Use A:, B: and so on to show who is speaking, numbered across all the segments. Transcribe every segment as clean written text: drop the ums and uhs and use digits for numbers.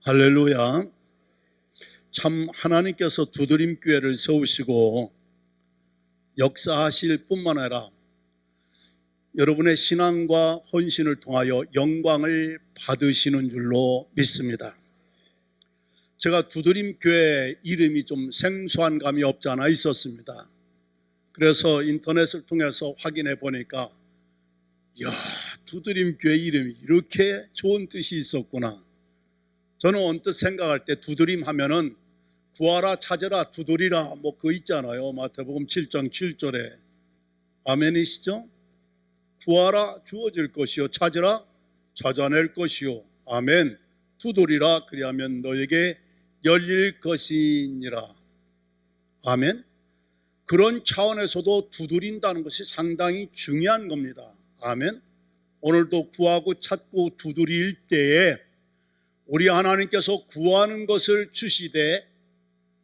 A: 할렐루야. 참 하나님께서 두드림교회를 세우시고 역사하실 뿐만 아니라 여러분의 신앙과 헌신을 통하여 영광을 받으시는 줄로 믿습니다. 제가 두드림교회 이름이 좀 생소한 감이 없지 않아 있었습니다. 그래서 인터넷을 통해서 확인해 보니까 두드림교회 이름이 이렇게 좋은 뜻이 있었구나. 저는 언뜻 생각할 때 두드림 하면은 구하라 찾으라 두드리라 뭐 그거 있잖아요. 마태복음 7장 7절에 아멘이시죠? 구하라 주어질 것이요 찾으라 찾아낼 것이요 아멘 두드리라 그리하면 너에게 열릴 것이니라 아멘. 그런 차원에서도 두드린다는 것이 상당히 중요한 겁니다. 아멘. 오늘도 구하고 찾고 두드릴 때에 우리 하나님께서 구하는 것을 주시되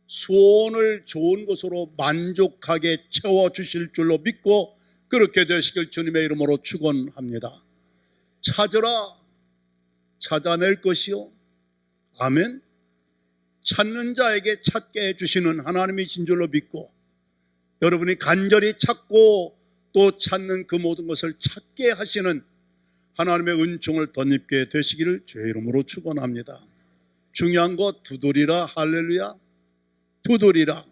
A: 소원을 좋은 것으로 만족하게 채워주실 줄로 믿고 그렇게 되시길 주님의 이름으로 축원합니다. 찾으라 찾아낼 것이요 아멘. 찾는 자에게 찾게 해주시는 하나님이신 줄로 믿고 여러분이 간절히 찾고 또 찾는 그 모든 것을 찾게 하시는 하나님의 은총을 덧입게 되시기를 주의 이름으로 축원합니다. 중요한 것 두드리라. 할렐루야. 두드리라.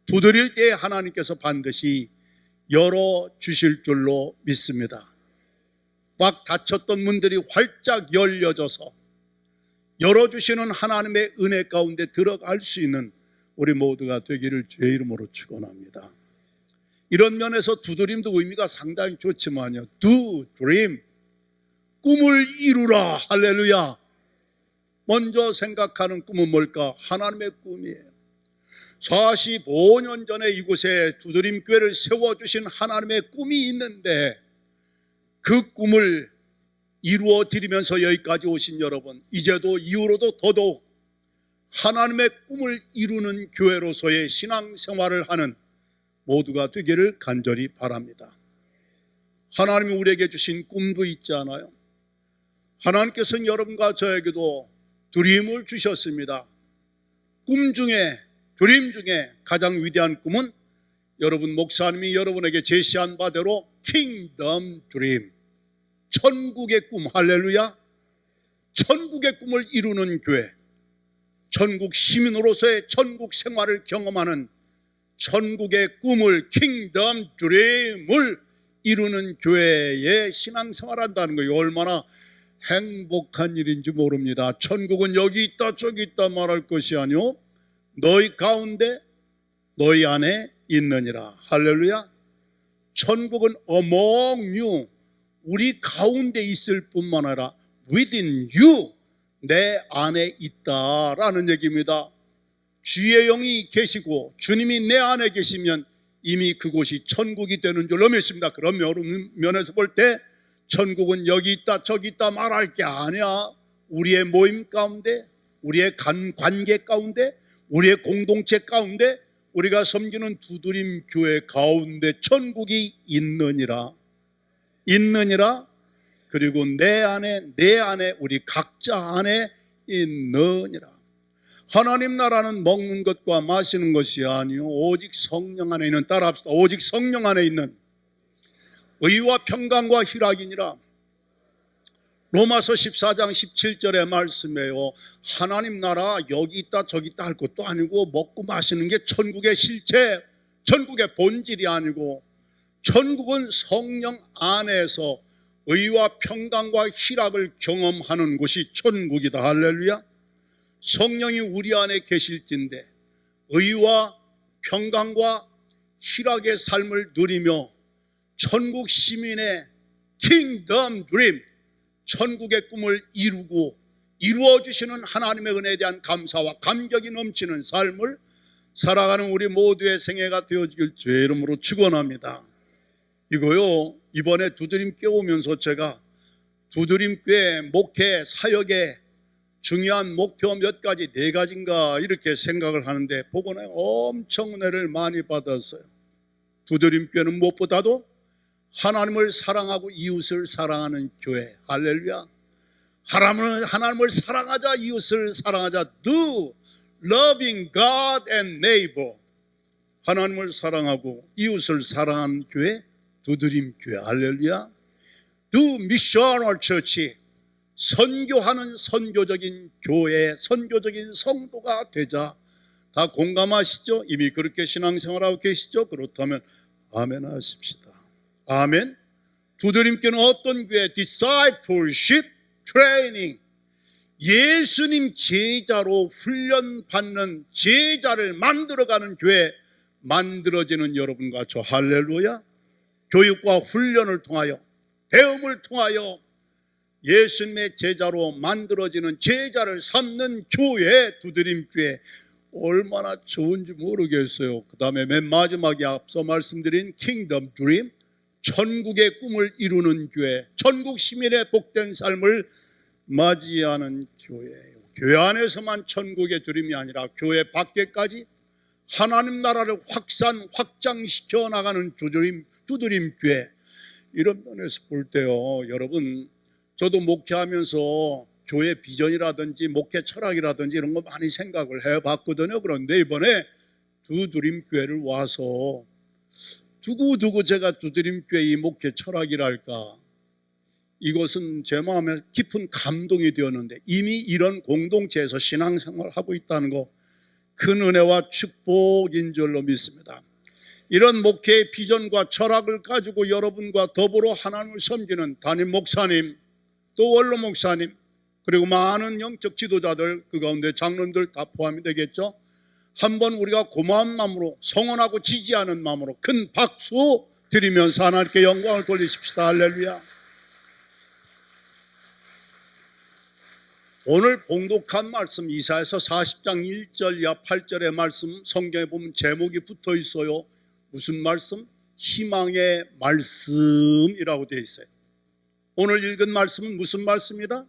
A: 두드릴 때에 하나님께서 반드시 열어주실 줄로 믿습니다. 막 닫혔던 문들이 활짝 열려져서 열어주시는 하나님의 은혜 가운데 들어갈 수 있는 우리 모두가 되기를 주의 이름으로 축원합니다. 이런 면에서 두드림도 의미가 상당히 좋지만요. Do dream. 꿈을 이루라. 할렐루야. 먼저 생각하는 꿈은 뭘까? 하나님의 꿈이에요. 45년 전에 이곳에 두드림교회를 세워주신 하나님의 꿈이 있는데 그 꿈을 이루어 드리면서 여기까지 오신 여러분, 이제도 이후로도 더더욱 하나님의 꿈을 이루는 교회로서의 신앙생활을 하는 모두가 되기를 간절히 바랍니다. 하나님이 우리에게 주신 꿈도 있지 않아요? 하나님께서는 여러분과 저에게도 드림을 주셨습니다. 꿈 중에 드림 중에 가장 위대한 꿈은 여러분 목사님이 여러분에게 제시한 바대로 킹덤 드림, 천국의 꿈. 할렐루야. 천국의 꿈을 이루는 교회, 천국 시민으로서의 천국 생활을 경험하는 천국의 꿈을 킹덤 드림을 이루는 교회에 신앙생활한다는 거예요. 얼마나 행복한 일인지 모릅니다. 천국은 여기 있다 저기 있다 말할 것이 아니오 너희 가운데 너희 안에 있느니라. 할렐루야. 천국은 among you, 우리 가운데 있을 뿐만 아니라 within you, 내 안에 있다라는 얘기입니다. 주의 영이 계시고 주님이 내 안에 계시면 이미 그곳이 천국이 되는 줄로 믿습니다. 그런 면에서 볼 때 천국은 여기 있다 저기 있다 말할 게 아니야. 우리의 모임 가운데, 우리의 관계 가운데, 우리의 공동체 가운데, 우리가 섬기는 두드림 교회 가운데 천국이 있느니라. 그리고 내 안에 우리 각자 안에 있느니라. 하나님 나라는 먹는 것과 마시는 것이 아니요 오직 성령 안에 있는, 따라합시다. 오직 성령 안에 있는 의와 평강과 희락이니라. 로마서 14장 17절의 말씀이에요. 하나님 나라 여기 있다 저기 있다 할 것도 아니고 먹고 마시는 게 천국의 실체, 천국의 본질이 아니고 천국은 성령 안에서 의와 평강과 희락을 경험하는 곳이 천국이다. 할렐루야. 성령이 우리 안에 계실진데 의와 평강과 희락의 삶을 누리며 천국 시민의 킹덤 드림, 천국의 꿈을 이루고 이루어주시는 하나님의 은혜에 대한 감사와 감격이 넘치는 삶을 살아가는 우리 모두의 생애가 되어지길 주의 이름으로 축원합니다. 이거요, 이번에 두드림교회 오면서 제가 두드림교회 목회 사역의 중요한 목표 몇 가지, 4가지인가 이렇게 생각을 하는데 보고는 엄청 은혜를 많이 받았어요. 두드림교회는 무엇보다도 하나님을 사랑하고 이웃을 사랑하는 교회. 할렐루야. 하나님을 사랑하자, 이웃을 사랑하자. Do loving God and neighbor. 하나님을 사랑하고 이웃을 사랑하는 교회, 두드림 교회. 할렐루야. Do missional church. 선교하는 선교적인 교회, 선교적인 성도가 되자. 다 공감하시죠? 이미 그렇게 신앙생활하고 계시죠? 그렇다면 아멘 하십시다. 아멘. 두드림교는 어떤 교회? Discipleship Training. 예수님 제자로 훈련받는 제자를 만들어가는 교회, 만들어지는 여러분과 저. 할렐루야. 교육과 훈련을 통하여, 배움을 통하여 예수님의 제자로 만들어지는, 제자를 삼는 교회, 두드림교회. 얼마나 좋은지 모르겠어요. 그 다음에 맨 마지막에 앞서 말씀드린 킹덤 드림, 천국의 꿈을 이루는 교회, 천국 시민의 복된 삶을 맞이하는 교회예요. 교회 안에서만 천국의 드림이 아니라 교회 밖에까지 하나님 나라를 확장시켜 나가는 두드림 교회. 이런 면에서 볼 때요, 여러분, 저도 목회하면서 교회 비전이라든지 목회 철학이라든지 이런 거 많이 생각을 해봤거든요. 그런데 이번에 두드림 교회를 와서 두고두고 제가 두드림 교회 이 목회 철학이랄까, 이것은 제 마음에 깊은 감동이 되었는데, 이미 이런 공동체에서 신앙생활을 하고 있다는 거 큰 은혜와 축복인 줄로 믿습니다. 이런 목회의 비전과 철학을 가지고 여러분과 더불어 하나님을 섬기는 담임 목사님, 또 원로 목사님, 그리고 많은 영적 지도자들, 그 가운데 장로님들 다 포함이 되겠죠. 한번 우리가 고마운 마음으로, 성원하고 지지하는 마음으로 큰 박수 드리면서 하나님께 영광을 돌리십시다. 할렐루야. 오늘 봉독한 말씀, 이사야서 40장 1절 이하 8절의 말씀, 성경에 보면 제목이 붙어 있어요. 무슨 말씀? 희망의 말씀이라고 되어 있어요. 오늘 읽은 말씀은 무슨 말씀이다?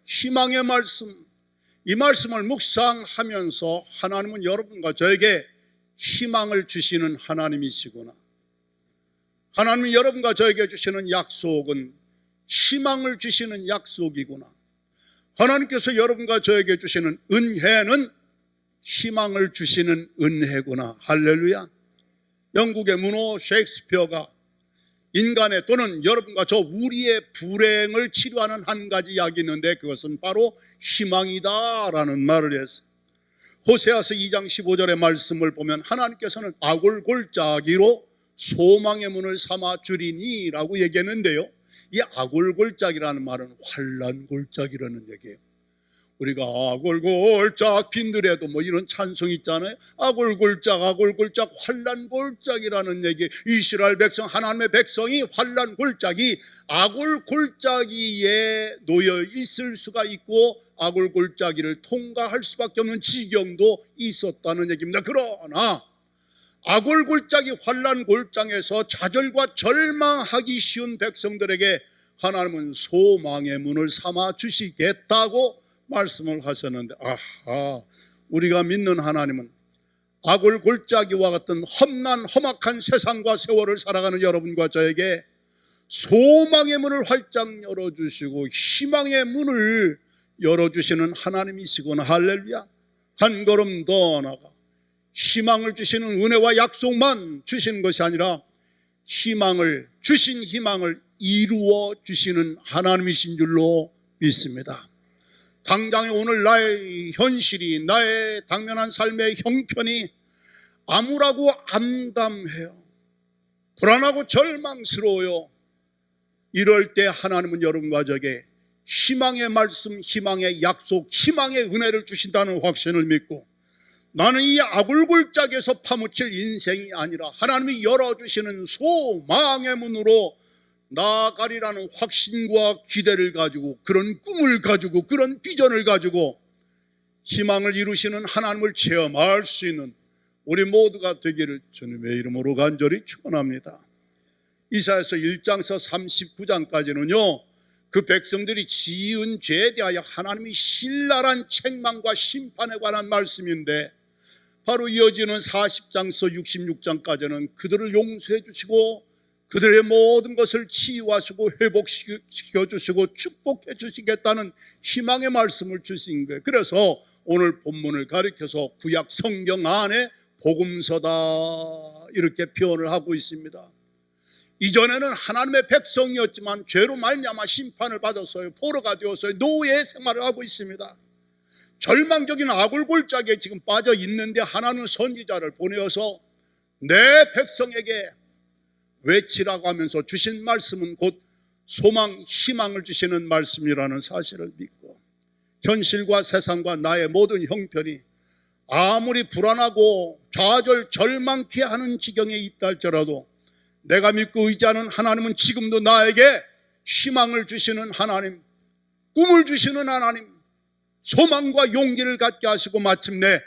A: 희망의 말씀. 이 말씀을 묵상하면서 하나님은 여러분과 저에게 희망을 주시는 하나님이시구나. 하나님은 여러분과 저에게 주시는 약속은 희망을 주시는 약속이구나. 하나님께서 여러분과 저에게 주시는 은혜는 희망을 주시는 은혜구나. 할렐루야. 영국의 문호 셰익스피어가 인간의, 또는 여러분과 저 우리의 불행을 치료하는 한 가지 약이 있는데, 그것은 바로 희망이다라는 말을 했어요. 호세아서 2장 15절의 말씀을 보면 하나님께서는 악을 골짜기로 소망의 문을 삼아 주리니 라고 얘기했는데요, 이 악골골짝이라는 말은 환난골짝이라는 얘기예요. 우리가 악골골짝 빈들에도 뭐 이런 찬송 있잖아요. 악골골짝 악골골짝 환난골짝이라는 얘기. 이스라엘 백성, 하나님의 백성이 환난골짝이 악골골짜기에 놓여 있을 수가 있고 악골골짜기를 통과할 수밖에 없는 지경도 있었다는 얘기입니다. 그러나 악골골짜기 환난골장에서 좌절과 절망하기 쉬운 백성들에게 하나님은 소망의 문을 삼아 주시겠다고 말씀을 하셨는데, 아하, 우리가 믿는 하나님은 악골골짜기와 같은 험악한 세상과 세월을 살아가는 여러분과 저에게 소망의 문을 활짝 열어주시고 희망의 문을 열어주시는 하나님이시구나. 할렐루야. 한 걸음 더 나가 희망을 주시는 은혜와 약속만 주시는 것이 아니라 주신 희망을 이루어 주시는 하나님이신 줄로 믿습니다. 당장의 오늘 나의 현실이, 나의 당면한 삶의 형편이 암울하고 암담해요. 불안하고 절망스러워요. 이럴 때 하나님은 여러분과 저에게 희망의 말씀, 희망의 약속, 희망의 은혜를 주신다는 확신을 믿고, 나는 이 악울골짝에서 파묻힐 인생이 아니라 하나님이 열어주시는 소망의 문으로 나아가리라는 확신과 기대를 가지고, 그런 꿈을 가지고, 그런 비전을 가지고 희망을 이루시는 하나님을 체험할 수 있는 우리 모두가 되기를 주님의 이름으로 간절히 축원합니다. 이사야서 1장에서 39장까지는요 그 백성들이 지은 죄에 대하여 하나님이 신랄한 책망과 심판에 관한 말씀인데, 바로 이어지는 40장에서 66장까지는 그들을 용서해 주시고 그들의 모든 것을 치유하시고 회복시켜 주시고 축복해 주시겠다는 희망의 말씀을 주신 거예요. 그래서 오늘 본문을 가리켜서 구약 성경 안에 복음서다 이렇게 표현을 하고 있습니다. 이전에는 하나님의 백성이었지만 죄로 말미암아 심판을 받았어요. 포로가 되었어요. 노예 생활을 하고 있습니다. 절망적인 아굴골짜기에 지금 빠져 있는데 하나님은 선지자를 보내어서 내 백성에게 외치라고 하면서 주신 말씀은 곧 소망, 희망을 주시는 말씀이라는 사실을 믿고, 현실과 세상과 나의 모든 형편이 아무리 불안하고 좌절 절망케 하는 지경에 있다 할지라도 내가 믿고 의지하는 하나님은 지금도 나에게 희망을 주시는 하나님, 꿈을 주시는 하나님, 소망과 용기를 갖게 하시고 마침내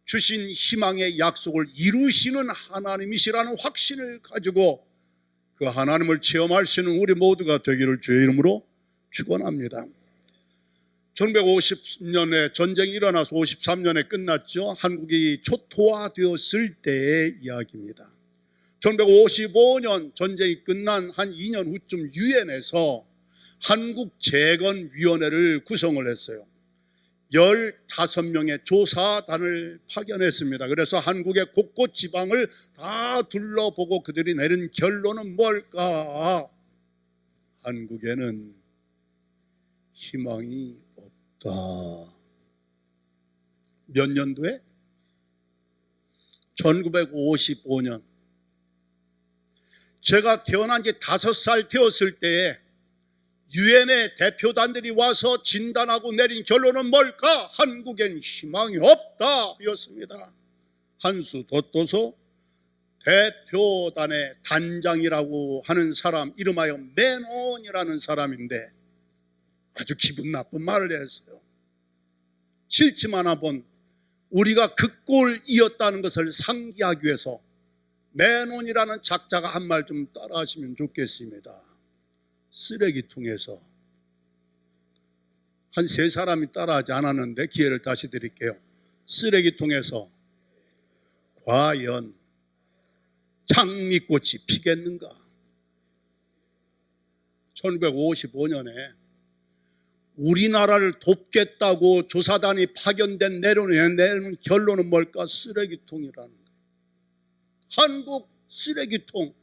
A: 주신 희망의 약속을 이루시는 하나님이시라는 확신을 가지고 그 하나님을 체험할 수 있는 우리 모두가 되기를 주의 이름으로 축원합니다. 1950년에 전쟁이 일어나서 53년에 끝났죠. 한국이 초토화되었을 때의 이야기입니다. 1955년 전쟁이 끝난 한 2년 후쯤 유엔에서 한국재건위원회를 구성을 했어요. 15명의 조사단을 파견했습니다. 그래서 한국의 곳곳 지방을 다 둘러보고 그들이 내린 결론은 뭘까? 한국에는 희망이 없다. 몇 년도에? 1955년. 제가 태어난 지 5살 되었을 때에 유엔의 대표단들이 와서 진단하고 내린 결론은 뭘까? 한국엔 희망이 없다 였습니다. 한수 덧도서 대표단의 단장이라고 하는 사람, 이름하여 맨온이라는 사람인데 아주 기분 나쁜 말을 했어요. 싫지만 한번 우리가 그 꼴이었다는 것을 상기하기 위해서 맨온이라는 작자가 한 말 좀 따라 하시면 좋겠습니다. 쓰레기통에서, 한 3사람이 따라하지 않았는데 기회를 다시 드릴게요. 쓰레기통에서 과연 장미꽃이 피겠는가? 1955년에 우리나라를 돕겠다고 조사단이 파견된 내려낸 결론은 뭘까? 쓰레기통이라는 거예요. 한국 쓰레기통.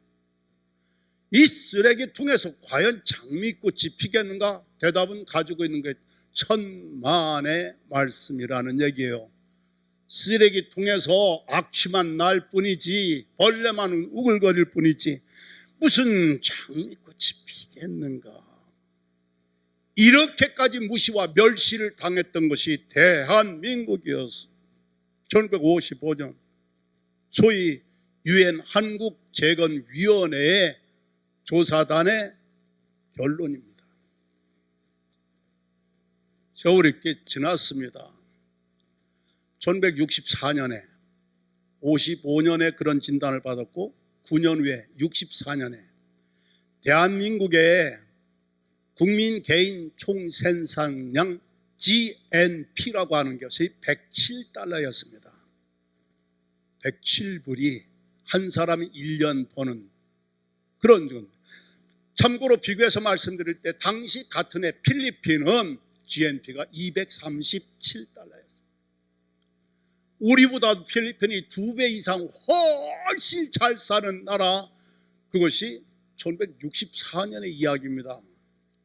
A: 이 쓰레기통에서 과연 장미꽃이 피겠는가? 대답은 가지고 있는 게 천만의 말씀이라는 얘기예요. 쓰레기통에서 악취만 날 뿐이지, 벌레만 우글거릴 뿐이지 무슨 장미꽃이 피겠는가? 이렇게까지 무시와 멸시를 당했던 것이 대한민국이었어. 1955년 소위 유엔 한국재건위원회의 조사단의 결론입니다. 세월이 꽤 지났습니다. 1964년에 55년에 그런 진단을 받았고 9년 후에 64년에 대한민국의 국민 개인 총생산량 GNP라고 하는 것이 107달러였습니다. 107불이 한 사람이 1년 버는 그런 정도. 참고로 비교해서 말씀드릴 때 당시 같은 해 필리핀은 GNP가 237달러였습니다. 우리보다 필리핀이 2배 이상 훨씬 잘 사는 나라, 그것이 1964년의 이야기입니다.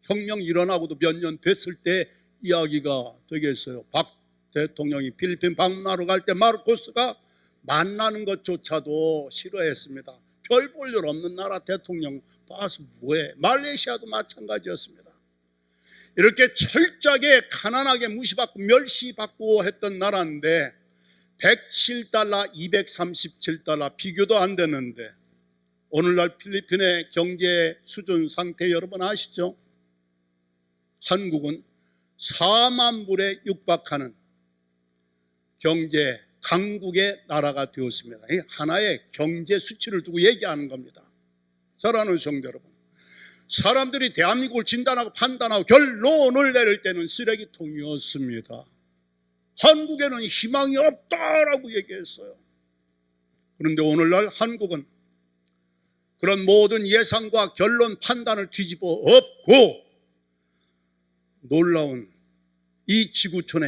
A: 혁명 일어나고도 몇 년 됐을 때 이야기가 되겠어요. 박 대통령이 필리핀 방문하러 갈 때 마르코스가 만나는 것조차도 싫어했습니다. 별 볼 일 없는 나라 대통령 봐서 뭐해. 말레이시아도 마찬가지였습니다. 이렇게 철저하게 가난하게 무시받고 멸시받고 했던 나라인데 107달러, 237달러 비교도 안 되는데 오늘날 필리핀의 경제 수준 상태 여러분 아시죠? 한국은 4만 불에 육박하는 경제 강국의 나라가 되었습니다. 하나의 경제 수치를 두고 얘기하는 겁니다. 사랑하는 성도 여러분, 사람들이 대한민국을 진단하고 판단하고 결론을 내릴 때는 쓰레기통이었습니다. 한국에는 희망이 없다라고 얘기했어요. 그런데 오늘날 한국은 그런 모든 예상과 결론 판단을 뒤집어 엎고 놀라운 이 지구촌에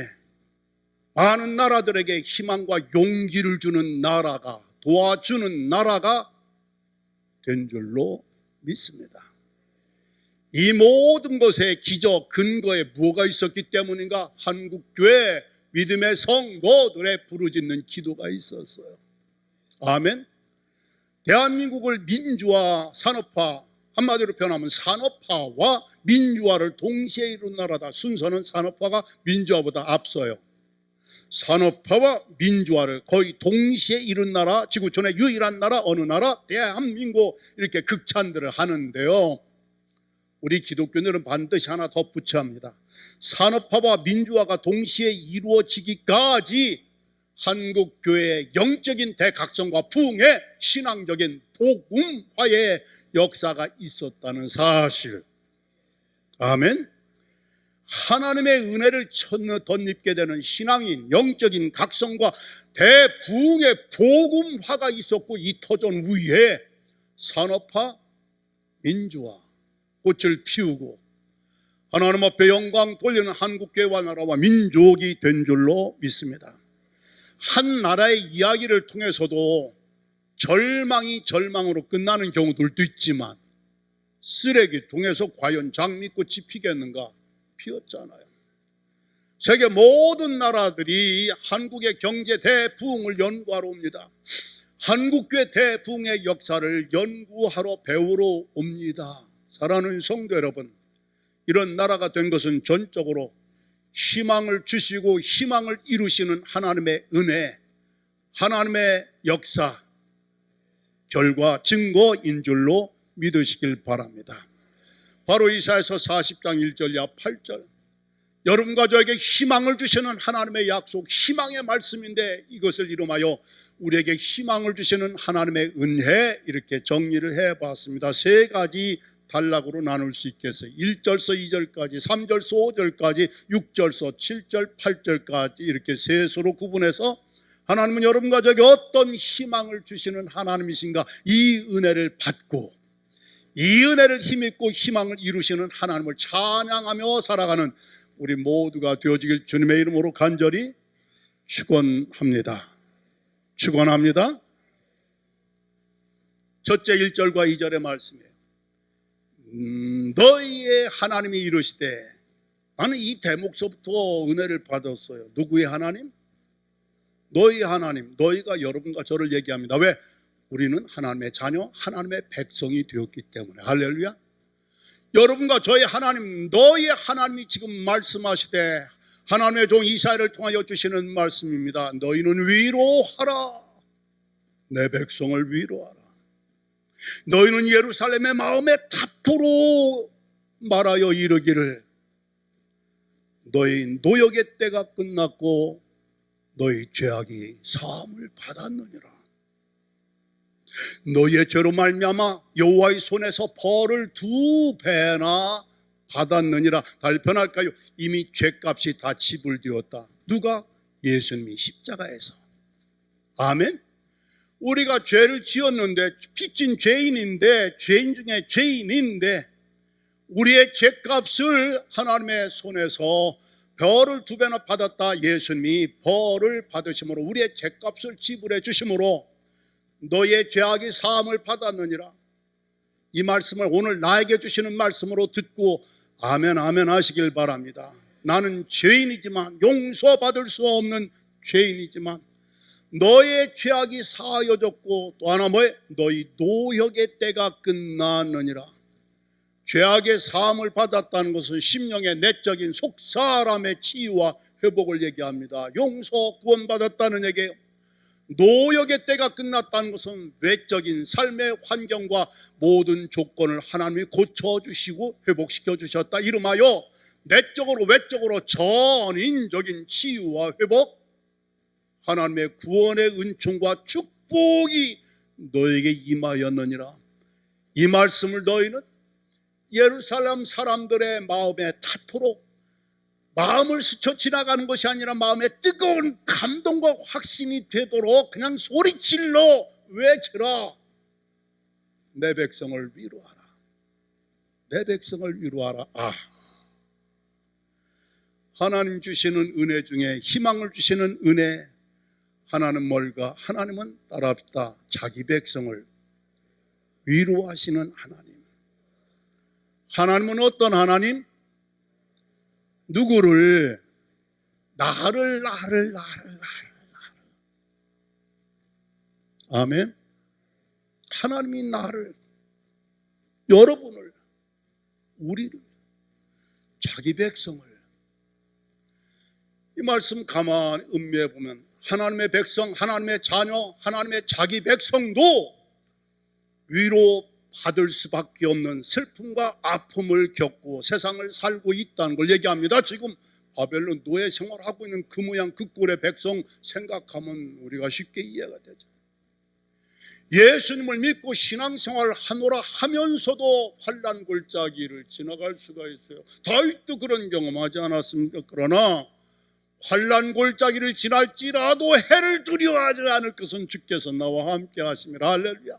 A: 많은 나라들에게 희망과 용기를 주는 나라가, 도와주는 나라가 된 줄로 믿습니다. 이 모든 것의 기저 근거에 뭐가 있었기 때문인가? 한국교회 믿음의 성도들의 부르짖는 기도가 있었어요. 아멘. 대한민국을 민주화, 산업화, 한마디로 표현하면 산업화와 민주화를 동시에 이룬 나라다. 순서는 산업화가 민주화보다 앞서요. 산업화와 민주화를 거의 동시에 이룬 나라, 지구촌의 유일한 나라, 어느 나라? 대한민국. 이렇게 극찬들을 하는데요, 우리 기독교인들은 반드시 하나 덧붙여야 합니다. 산업화와 민주화가 동시에 이루어지기까지 한국교회의 영적인 대각성과 부흥의 신앙적인 복음화의 역사가 있었다는 사실. 아멘. 하나님의 은혜를 덧입게 되는 신앙인 영적인 각성과 대부흥의 복음화가 있었고, 이 터전 위에 산업화, 민주화 꽃을 피우고 하나님 앞에 영광 돌리는 한국교회와 나라와 민족이 된 줄로 믿습니다. 한 나라의 이야기를 통해서도 절망이 절망으로 끝나는 경우들도 있지만, 쓰레기통에서 과연 장미꽃이 피겠는가? 피었잖아요. 세계 모든 나라들이 한국의 경제 대부흥을 연구하러 옵니다. 한국교회 대부흥의 역사를 연구하러 배우러 옵니다. 사랑하는 성도 여러분, 이런 나라가 된 것은 전적으로 희망을 주시고 희망을 이루시는 하나님의 은혜, 하나님의 역사, 결과, 증거인 줄로 믿으시길 바랍니다. 바로 이사야서 40장 1절이야 8절. 여러분과 저에게 희망을 주시는 하나님의 약속, 희망의 말씀인데, 이것을 이름하여 우리에게 희망을 주시는 하나님의 은혜, 이렇게 정리를 해봤습니다. 세 가지 단락으로 나눌 수 있겠어요. 1절서 2절까지, 3절서 5절까지, 6절서 7절, 8절까지 이렇게 셋으로 구분해서 하나님은 여러분과 저에게 어떤 희망을 주시는 하나님이신가, 이 은혜를 받고 이 은혜를 힘입고 희망을 이루시는 하나님을 찬양하며 살아가는 우리 모두가 되어지길 주님의 이름으로 간절히 축원합니다. 축원합니다. 첫째 1절과 2절의 말씀이에요. 너희의 하나님이 이르시되, 나는 이 대목서부터 은혜를 받았어요. 누구의 하나님? 너희 하나님. 너희가 여러분과 저를 얘기합니다. 왜? 우리는 하나님의 자녀, 하나님의 백성이 되었기 때문에. 할렐루야. 여러분과 저희 하나님, 너희의 하나님이 지금 말씀하시되, 하나님의 종 이사야를 통하여 주시는 말씀입니다. 너희는 위로하라. 내 백성을 위로하라. 너희는 예루살렘의 마음에 타포로 말하여 이르기를, 너희 노역의 때가 끝났고 너희 죄악이 사함을 받았느니라. 너희의 죄로 말미암아 여호와의 손에서 벌을 2배나 받았느니라. 달 변할까요? 이미 죄값이 다 지불되었다. 누가? 예수님이 십자가에서. 아멘. 우리가 죄를 지었는데, 빚진 죄인인데, 죄인 중에 죄인인데, 우리의 죄값을 하나님의 손에서 벌을 2배나 받았다. 예수님이 벌을 받으심으로, 우리의 죄값을 지불해 주심으로 너희의 죄악이 사함을 받았느니라. 이 말씀을 오늘 나에게 주시는 말씀으로 듣고 아멘 아멘 하시길 바랍니다. 나는 죄인이지만, 용서받을 수 없는 죄인이지만 너의 죄악이 사하여졌고, 또 하나 뭐예요? 너희 노역의 때가 끝났느니라. 죄악의 사함을 받았다는 것은 심령의 내적인 속사람의 치유와 회복을 얘기합니다. 용서, 구원받았다는 얘기예요. 노역의 때가 끝났다는 것은 외적인 삶의 환경과 모든 조건을 하나님이 고쳐주시고 회복시켜 주셨다. 이름하여 내적으로 외적으로 전인적인 치유와 회복, 하나님의 구원의 은총과 축복이 너에게 임하였느니라. 이 말씀을 너희는 예루살렘 사람들의 마음에 타토록, 마음을 스쳐 지나가는 것이 아니라 마음에 뜨거운 감동과 확신이 되도록 그냥 소리질러 외쳐라. 내 백성을 위로하라. 내 백성을 위로하라. 하나님 주시는 은혜 중에 희망을 주시는 은혜 하나는 뭘까? 하나님은 따라합시다. 자기 백성을 위로하시는 하나님. 하나님은 어떤 하나님? 누구를? 나를. 아멘. 하나님이 나를, 여러분을, 우리를, 자기 백성을, 이 말씀 가만히 음미해 보면 하나님의 백성, 하나님의 자녀, 하나님의 자기 백성도 위로 받을 수밖에 없는 슬픔과 아픔을 겪고 세상을 살고 있다는 걸 얘기합니다. 지금 바벨론 노예 생활하고 있는 그 모양 그 꼴의 백성 생각하면 우리가 쉽게 이해가 되죠. 예수님을 믿고 신앙생활을 하노라 하면서도 환난 골짜기를 지나갈 수가 있어요. 다윗도 그런 경험하지 않았습니까? 그러나 환난 골짜기를 지날지라도 해를 두려워하지 않을 것은 주께서 나와 함께 하심이라. 할렐루야.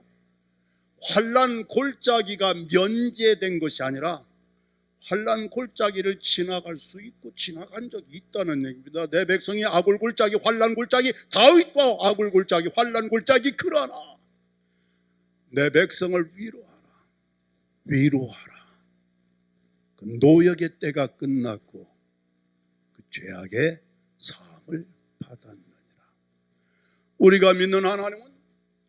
A: 환난 골짜기가 면제된 것이 아니라 환난 골짜기를 지나갈 수 있고 지나간 적이 있다는 얘기입니다. 내 백성이 아골 골짜기, 환난 골짜기, 다윗과 아골 골짜기, 환난 골짜기, 그러나 내 백성을 위로하라. 그 노역의 때가 끝났고 그 죄악의 사함을 받았느니라. 우리가 믿는 하나님은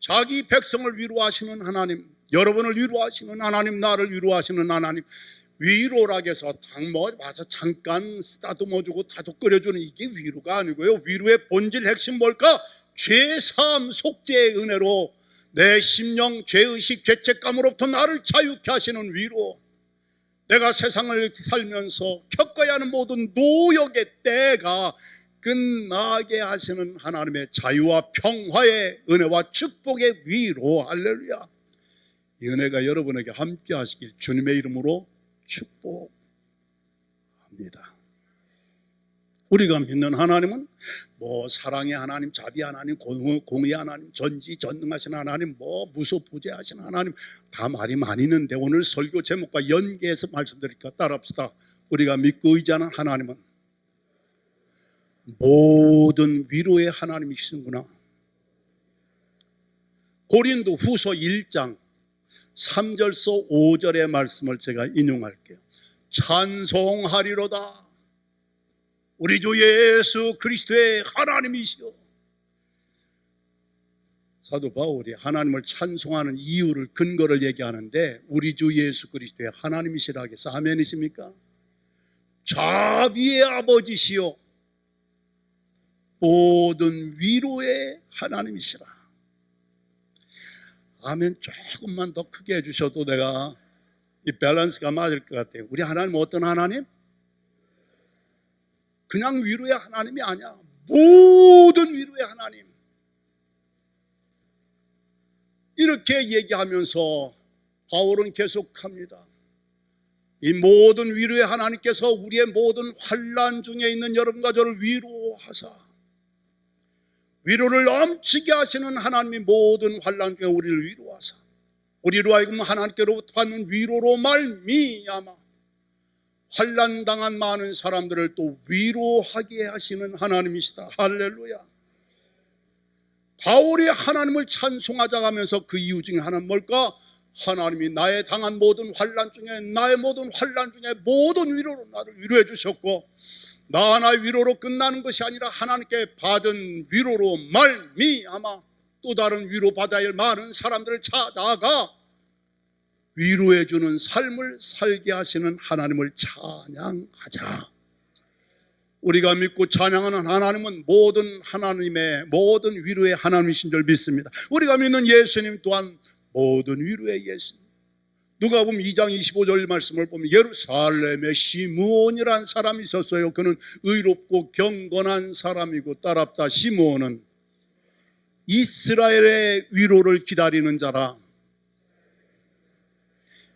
A: 자기 백성을 위로하시는 하나님, 여러분을 위로하시는 하나님, 나를 위로하시는 하나님. 위로라고 해서 와서 잠깐 쓰다듬어주고 다독거려주는 이게 위로가 아니고요. 위로의 본질 핵심 뭘까? 죄사함 속죄의 은혜로 내 심령, 죄의식, 죄책감으로부터 나를 자유케 하시는 위로. 내가 세상을 살면서 겪어야 하는 모든 노역의 때가 끝나게 하시는 하나님의 자유와 평화의 은혜와 축복의 위로. 할렐루야. 이 은혜가 여러분에게 함께 하시길 주님의 이름으로 축복합니다. 우리가 믿는 하나님은 사랑의 하나님, 자비 하나님, 공의 하나님, 전지전능하신 하나님, 무소부재하신 하나님, 다 말이 많이 있는데 오늘 설교 제목과 연계해서 말씀드릴까? 따라합시다. 우리가 믿고 의지하는 하나님은 모든 위로의 하나님이시는구나. 고린도 후서 1장 3절서 5절의 말씀을 제가 인용할게요. 찬송하리로다. 우리 주 예수 그리스도의 하나님이시여. 사도 바울이 하나님을 찬송하는 이유를, 근거를 얘기하는데 우리 주 예수 그리스도의 하나님이시라고 해서 아멘이십니까? 자비의 아버지시여 모든 위로의 하나님이시라. 아멘. 조금만 더 크게 해주셔도 내가 이 밸런스가 맞을 것 같아요. 우리 하나님은 어떤 하나님? 그냥 위로의 하나님이 아니야. 모든 위로의 하나님. 이렇게 얘기하면서 바울은 계속합니다. 이 모든 위로의 하나님께서 우리의 모든 환난 중에 있는 여러분과 저를 위로하사, 위로를 넘치게 하시는 하나님이 모든 환난 중에 우리를 위로하사, 우리로 하여금 하나님께로부터 받는 위로로 말미암아 환난 당한 많은 사람들을 또 위로하게 하시는 하나님이시다. 할렐루야. 바울이 하나님을 찬송하자 하면서 그 이유 중에 하나는 뭘까? 하나님이 나의 당한 모든 환난 중에, 나의 모든 환난 중에 모든 위로로 나를 위로해 주셨고, 나 하나의 위로로 끝나는 것이 아니라 하나님께 받은 위로로 말미암아 또 다른 위로받아야 할 많은 사람들을 찾아가 위로해 주는 삶을 살게 하시는 하나님을 찬양하자. 우리가 믿고 찬양하는 하나님은 모든 하나님의 모든 위로의 하나님이신 줄 믿습니다. 우리가 믿는 예수님 또한 모든 위로의 예수님. 누가복음 2장 25절 말씀을 보면 예루살렘에 시므온이라는 사람이 있었어요. 그는 의롭고 경건한 사람이고, 따랍다. 시므온은 이스라엘의 위로를 기다리는 자라.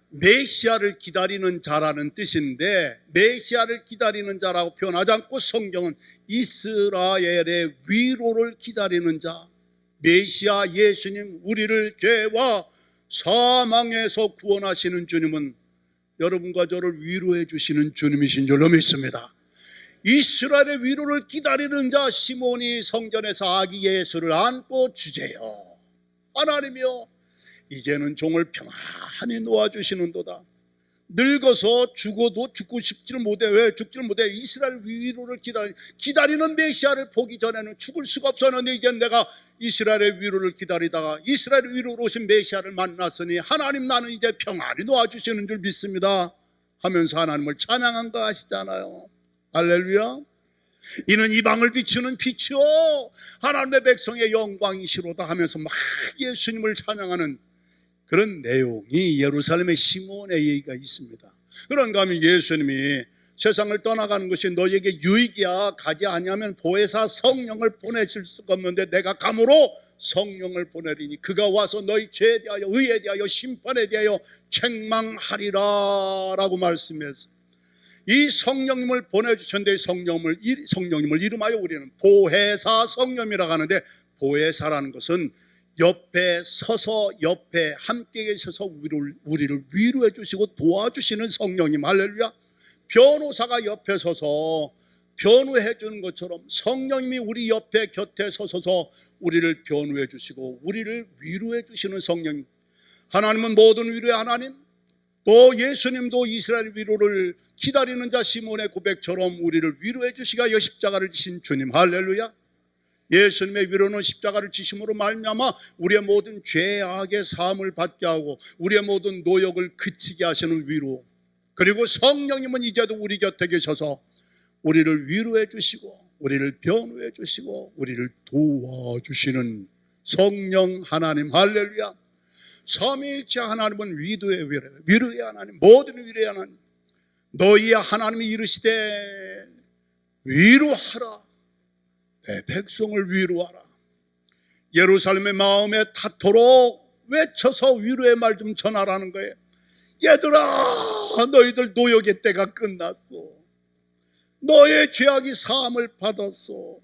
A: 메시아를 기다리는 자라는 뜻인데, 메시아를 기다리는 자라고 표현하지 않고 성경은 이스라엘의 위로를 기다리는 자, 메시아 예수님, 우리를 죄와 사망에서 구원하시는 주님은 여러분과 저를 위로해 주시는 주님이신 줄로 믿습니다. 이스라엘의 위로를 기다리는 자 시몬이 성전에서 아기 예수를 안고 주제요, 하나님이여 이제는 종을 평안히 놓아주시는도다. 늙어서 죽어도 죽고 싶지를 못해. 왜 죽지를 못해? 이스라엘 위로를 기다리는 메시아를 보기 전에는 죽을 수가 없었는데, 이제 내가 이스라엘의 위로를 기다리다가 이스라엘 위로로 오신 메시아를 만났으니 하나님 나는 이제 평안히 놓아주시는 줄 믿습니다 하면서 하나님을 찬양한 거 아시잖아요. 할렐루야. 이는 이방을 비추는 빛이요 하나님의 백성의 영광이시로다 하면서 막 예수님을 찬양하는 그런 내용이 예루살렘의 시몬의 얘기가 있습니다. 그런가 하면 예수님이 세상을 떠나가는 것이 너에게 유익이야, 가지 아니하면 보혜사 성령을 보내실 수가 없는데 내가 감으로 성령을 보내리니 그가 와서 너희 죄에 대하여 의에 대하여 심판에 대하여 책망하리라 라고 말씀했어요. 이 성령님을 보내주셨는데 성령님을 이름하여 우리는 보혜사 성령이라고 하는데, 보혜사라는 것은 옆에 서서 옆에 함께 계셔서 우리를 위로해 주시고 도와주시는 성령님. 할렐루야. 변호사가 옆에 서서 변호해 주는 것처럼 성령님이 우리 옆에 곁에 서서 우리를 변호해 주시고 우리를 위로해 주시는 성령. 하나님은 모든 위로의 하나님, 또 예수님도 이스라엘 위로를 기다리는 자 시몬의 고백처럼 우리를 위로해 주시가 십자가를 지신 주님. 할렐루야. 예수님의 위로는 십자가를 지심으로 말미암아 우리의 모든 죄악의 사함을 받게 하고 우리의 모든 노역을 그치게 하시는 위로, 그리고 성령님은 이제도 우리 곁에 계셔서 우리를 위로해 주시고 우리를 변호해 주시고 우리를 도와주시는 성령 하나님. 할렐루야. 삼위일체 하나님은 위로의 하나님, 모든 위로의 하나님. 너희야 하나님이 이르시되 위로하라, 내 백성을 위로하라. 예루살렘의 마음에 닿도록 외쳐서 위로의 말 좀 전하라는 거예요. 얘들아, 너희들 노역의 때가 끝났고 너의 죄악이 사함을 받았어.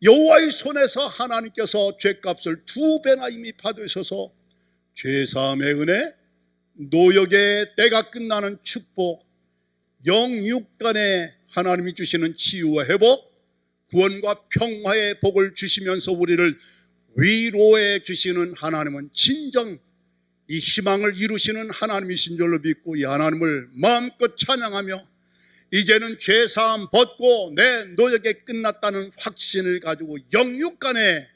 A: 여호와의 손에서 하나님께서 죄값을 2배나 이미 받으셔서 죄사함의 은혜, 노역의 때가 끝나는 축복, 영육간에 하나님이 주시는 치유와 회복, 구원과 평화의 복을 주시면서 우리를 위로해 주시는 하나님은 진정 이 희망을 이루시는 하나님이신 줄로 믿고 이 하나님을 마음껏 찬양하며 이제는 죄사함 벗고 내 노역이 끝났다는 확신을 가지고 영육간에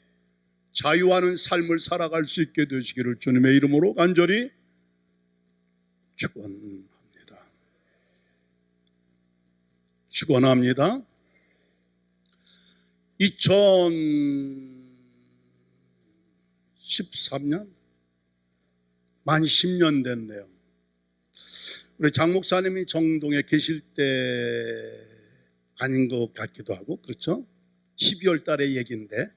A: 자유하는 삶을 살아갈 수 있게 되시기를 주님의 이름으로 간절히 축원합니다. 축원합니다. 2013년? 만 10년 됐네요. 우리 장 목사님이 정동에 계실 때 아닌 것 같기도 하고, 그렇죠? 12월 달의 얘기인데,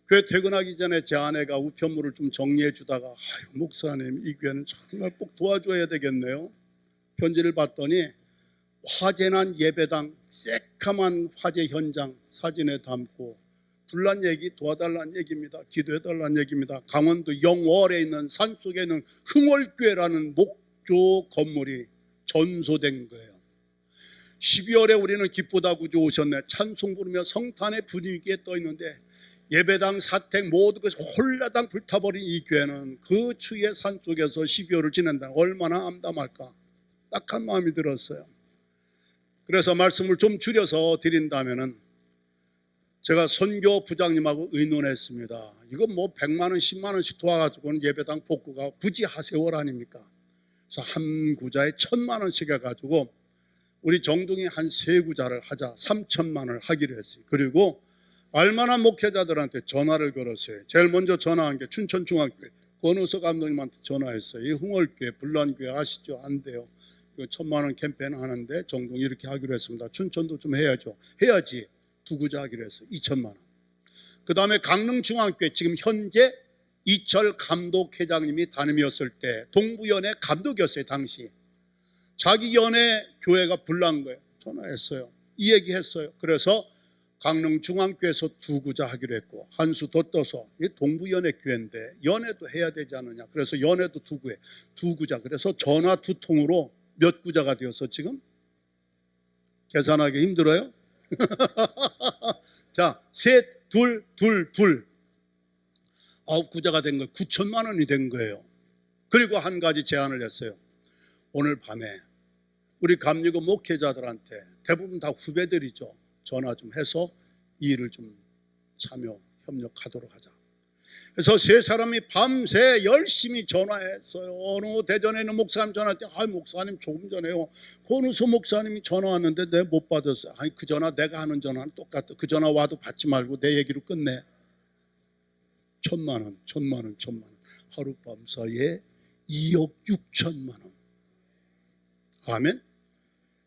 A: 교회 퇴근하기 전에 제 아내가 우편물을 좀 정리해 주다가, 아유, 목사님, 이 교회는 정말 꼭 도와줘야 되겠네요. 편지를 봤더니 화재난 예배당 새카만 화재 현장 사진에 담고 불난 얘기 도와달라는 얘기입니다. 기도해달라는 얘기입니다. 강원도 영월에 있는 산속에 있는 흥월교회라는 목조 건물이 전소된 거예요. 12월에 우리는 기쁘다 구주 오셨네 찬송 부르며 성탄의 분위기에 떠 있는데 예배당 사택 모든 것이 홀라당 불타버린 이 교회는 그 추위의 산속에서 12월을 지낸다. 얼마나 암담할까. 딱한 마음이 들었어요. 그래서 말씀을 좀 줄여서 드린다면은 제가 선교 부장님하고 의논했습니다. 이거 뭐 100만 원, 10만 원씩 도와가지고는 예배당 복구가 굳이 하세월 아닙니까? 그래서 한 구자에 1,000만 원씩 해가지고 우리 정동이 한 3구자를 하자 3,000만 원을 하기로 했어요. 그리고 알만한 목회자들한테 전화를 걸었어요. 제일 먼저 전화한 게 춘천중앙교회 권우석 감독님한테 전화했어요. 이 흥월교회, 불란교회 아시죠? 안 돼요. 1,000만 원 캠페인 하는데 정동이 이렇게 하기로 했습니다. 춘천도 좀 해야죠. 해야지. 2구자 하기로 했어요. 2,000만 원. 그 다음에 강릉중앙교회 지금 현재 이철 감독회장님이 담임이었을 때 동부연회 감독이었어요. 당시. 자기 연회 교회가 불난 거예요. 전화했어요. 이 얘기했어요. 그래서 강릉중앙교회에서 두구자 하기로 했고 한 수 더 떠서 이게 동부연회교회인데 연회도 해야 되지 않느냐. 그래서 연회도 두구자. 그래서 전화 2통으로 몇 구자가 되어서 지금 계산하기 힘들어요? 자, 셋, 둘, 9구자가 된 거예요. 9천만 원이 된 거예요. 그리고 한 가지 제안을 했어요. 오늘 밤에 우리 감리교 목회자들한테 대부분 다 후배들이죠. 전화 좀 해서 이 일을 좀 참여, 협력하도록 하자. 그래서 세 사람이 밤새 열심히 전화했어요. 어느 대전에 있는 목사님 전화했더니 목사님 조금 전에요. 권우수 목사님이 전화 왔는데 내가 못 받았어요. 그 전화 내가 하는 전화는 똑같아. 그 전화 와도 받지 말고 내 얘기로 끝내. 1,000만 원. 하룻밤 사이에 2억 6천만 원. 아멘.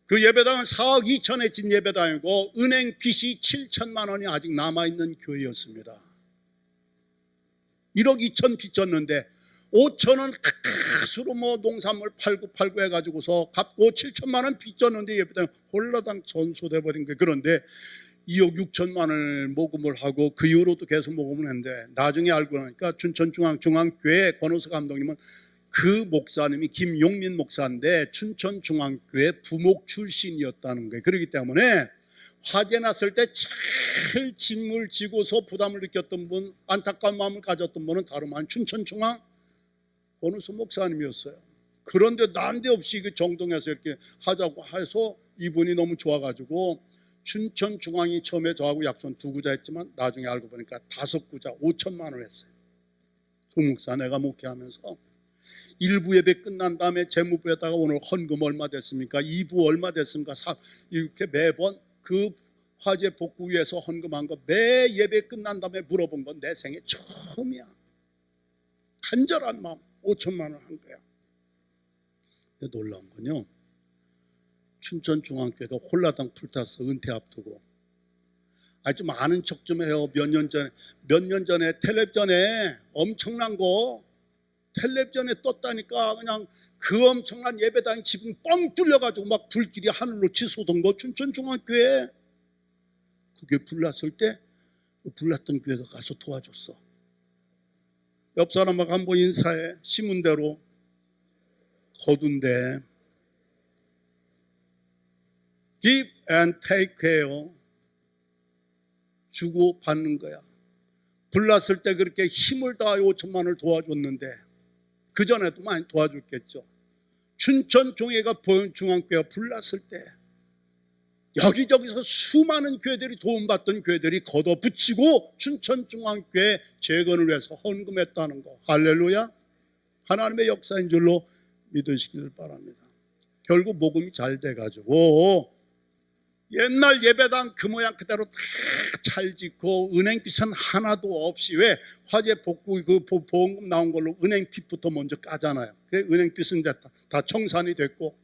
A: 그 예배당은 4억 2천에 진 예배당이고 은행 빚이 7천만 원이 아직 남아있는 교회였습니다. 1억 2천 빚졌는데 5천원 가수로 농산물 팔고 해가지고서 갚고 7천만 원 빚졌는데 예배당 홀라당 전소돼 버린 거예요. 그런데 2억 6천만 원을 모금을 하고 그 이후로도 계속 모금을 했는데 나중에 알고 나니까 춘천중앙교회 권호수 감독님은 그 목사님이 김용민 목사인데 춘천중앙교회 부목 출신이었다는 거예요. 그렇기 때문에 화재 났을 때 제일 짐을 지고서 부담을 느꼈던 분, 안타까운 마음을 가졌던 분은 다름 아닌 춘천중앙 권호수 목사님이었어요. 그런데 난데없이 그 정동에서 이렇게 하자고 해서 이분이 너무 좋아가지고 춘천중앙이 처음에 저하고 약속 2구자 했지만 나중에 알고 보니까 5구자 5천만 원을 했어요. 동목사 내가 목회하면서 1부 예배 끝난 다음에 재무부에다가 오늘 헌금 얼마 됐습니까? 2부 얼마 됐습니까? 이렇게 매번 그 화재 복구 위해서 헌금한 거 매 예배 끝난 다음에 물어본 건 내 생애 처음이야. 간절한 마음 5천만 원 한 거야. 놀라운 건요, 춘천중앙교회가 홀라당 불타서 은퇴 앞두고 좀 아는 척 좀 해요. 몇 년 전에 텔레비전에 엄청난 거 텔레비전에 떴다니까. 그냥 그 엄청난 예배당이 지금 뻥 뚫려가지고 막 불길이 하늘로 치솟은 거 춘천중앙교회. 그게 불났을 때 불났던 교회가 가서 도와줬어. 옆 사람하고 한번 인사해. 심은대로 거둔데 give and take care. 주고 받는 거야. 불났을 때 그렇게 힘을 다하여 5천만 원을 도와줬는데 그 전에도 많이 도와줬겠죠. 춘천종회가 중앙교회가 불났을 때 여기저기서 수많은 교회들이 도움받던 교회들이 걷어붙이고 춘천중앙교회 재건을 위해서 헌금했다는 거. 할렐루야. 하나님의 역사인 줄로 믿으시길 바랍니다. 결국 모금이 잘 돼가지고 옛날 예배당 그 모양 그대로 다 잘 짓고 은행빚은 하나도 없이, 왜 화재 복구 그 보험금 나온 걸로 은행빚부터 먼저 까잖아요. 은행빚은 이제 다 청산이 됐고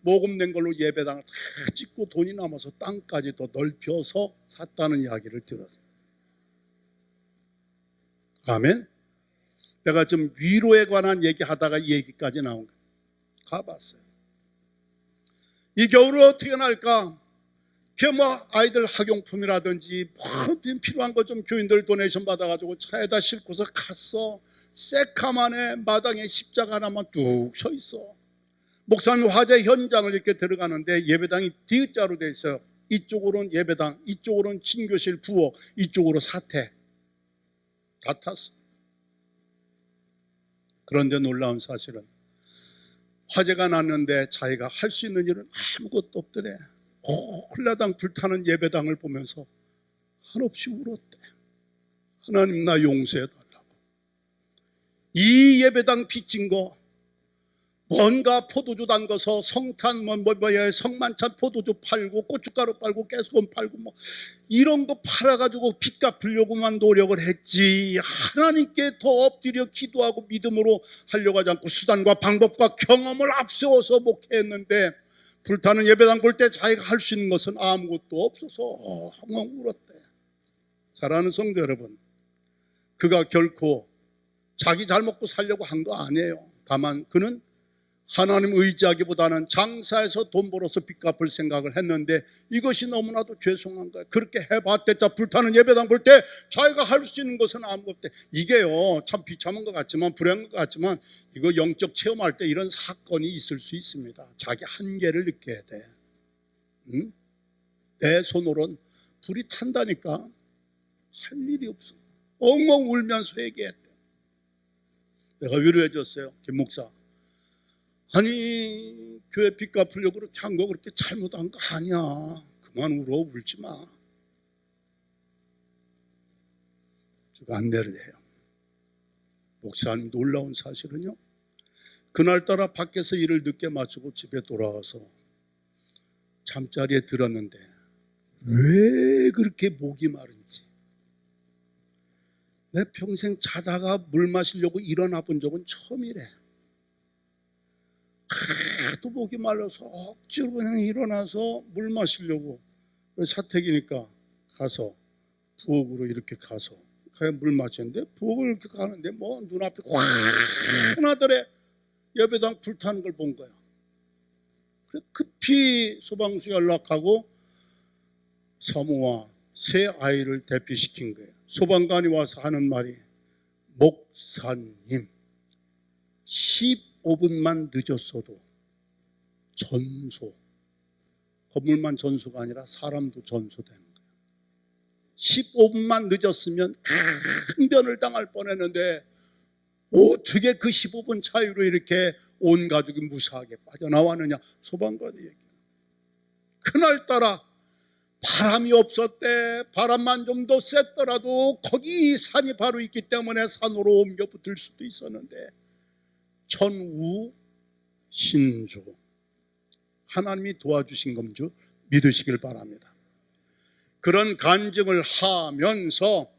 A: 모금된 걸로 예배당을 다 짓고 돈이 남아서 땅까지 더 넓혀서 샀다는 이야기를 들었어요. 아멘. 내가 좀 위로에 관한 얘기하다가 이 얘기까지 나온 거예요. 가봤어요. 이 겨울을 어떻게 날까? 아이들 학용품이라든지 필요한 거 좀 교인들 도네이션 받아가지고 차에다 싣고서 갔어. 새카만에 마당에 십자가 하나만 뚝 서 있어. 목사님 화재 현장을 이렇게 들어가는데 예배당이 D자로 돼 있어요. 이쪽으로는 예배당, 이쪽으로는 친교실 부엌, 이쪽으로 사택. 다 탔어. 그런데 놀라운 사실은 화재가 났는데 자기가 할 수 있는 일은 아무것도 없더래. 홀라당 불타는 예배당을 보면서 한없이 울었대. 하나님 나 용서해달라고. 이 예배당 빚진 거 뭔가 포도주 담궈서 성탄 성만찬 포도주 팔고 고춧가루 팔고 깨소금 팔고 이런 거 팔아가지고 빚 갚으려고만 노력을 했지, 하나님께 더 엎드려 기도하고 믿음으로 하려고 하지 않고 수단과 방법과 경험을 앞세워서 목회했는데 불타는 예배당 볼 때 자기가 할 수 있는 것은 아무것도 없어서 엉엉 울었대. 사랑하는 성도 여러분, 그가 결코 자기 잘 먹고 살려고 한 거 아니에요. 다만 그는 하나님 의지하기보다는 장사해서 돈 벌어서 빚 갚을 생각을 했는데 이것이 너무나도 죄송한 거예요. 그렇게 해봤댔자 불타는 예배당 볼 때 자기가 할 수 있는 것은 아무것도 없대. 이게요, 참 비참한 것 같지만, 불행한 것 같지만, 이거 영적 체험할 때 이런 사건이 있을 수 있습니다. 자기 한계를 느껴야 돼. 응? 내 손으로는 불이 탄다니까 할 일이 없어. 엉엉 울면서 회개했대. 내가 위로해 줬어요. 김 목사, 아니 교회 빚 갚으려고 그렇게 한 거 그렇게 잘못한 거 아니야. 그만 울어, 울지 마. 쭉 안내를 해요. 목사님, 놀라운 사실은요, 그날따라 밖에서 일을 늦게 마치고 집에 돌아와서 잠자리에 들었는데 왜 그렇게 목이 마른지, 내 평생 자다가 물 마시려고 일어나 본 적은 처음이래. 하도 목이 말라서 억지로 그냥 일어나서 물 마시려고, 사택이니까 가서 부엌으로 이렇게 가서 물 마셨는데, 부엌을 이렇게 가는데 뭐 눈앞에 환하더래. 예배당 불타는 걸 본 거야. 그래 급히 소방서 연락하고 사모와 세 아이를 대피시킨 거예요. 소방관이 와서 하는 말이, 목사님 15분만 늦었어도 전소, 건물만 전소가 아니라 사람도 전소되는 거예요. 15분만 늦었으면 큰 변을 당할 뻔했는데 어떻게 그 15분 차이로 이렇게 온 가족이 무사하게 빠져나왔느냐. 소방관이 얘기해요. 그날따라 바람이 없었대. 바람만 좀 더 셌더라도 거기 산이 바로 있기 때문에 산으로 옮겨 붙을 수도 있었는데, 천우 신조, 하나님이 도와주신 건 줄 믿으시길 바랍니다. 그런 간증을 하면서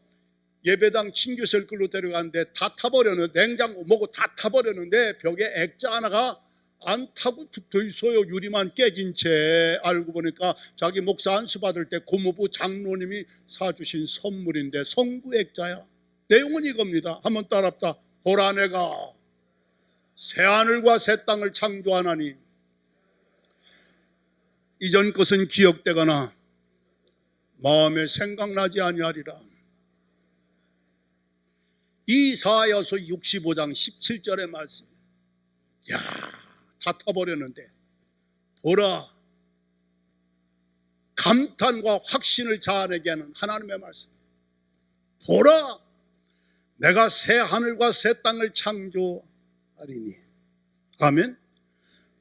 A: 예배당 친교실 끌로 데려갔는데 다 타버렸는데, 냉장고 뭐고 다 타버렸는데 벽에 액자 하나가 안 타고 붙어 있어요. 유리만 깨진 채. 알고 보니까 자기 목사 안수 받을 때 고모부 장로님이 사주신 선물인데 성구 액자야. 내용은 이겁니다. 한번 따라합시다. 보라, 내가 새하늘과 새 땅을 창조하나니 이전 것은 기억되거나 마음에 생각나지 아니하리라. 이사야서 65장 17절의 말씀. 야, 다 타버렸는데 보라, 감탄과 확신을 자아내게 하는 하나님의 말씀. 보라, 내가 새 하늘과 새 땅을 창조하리니. 아멘.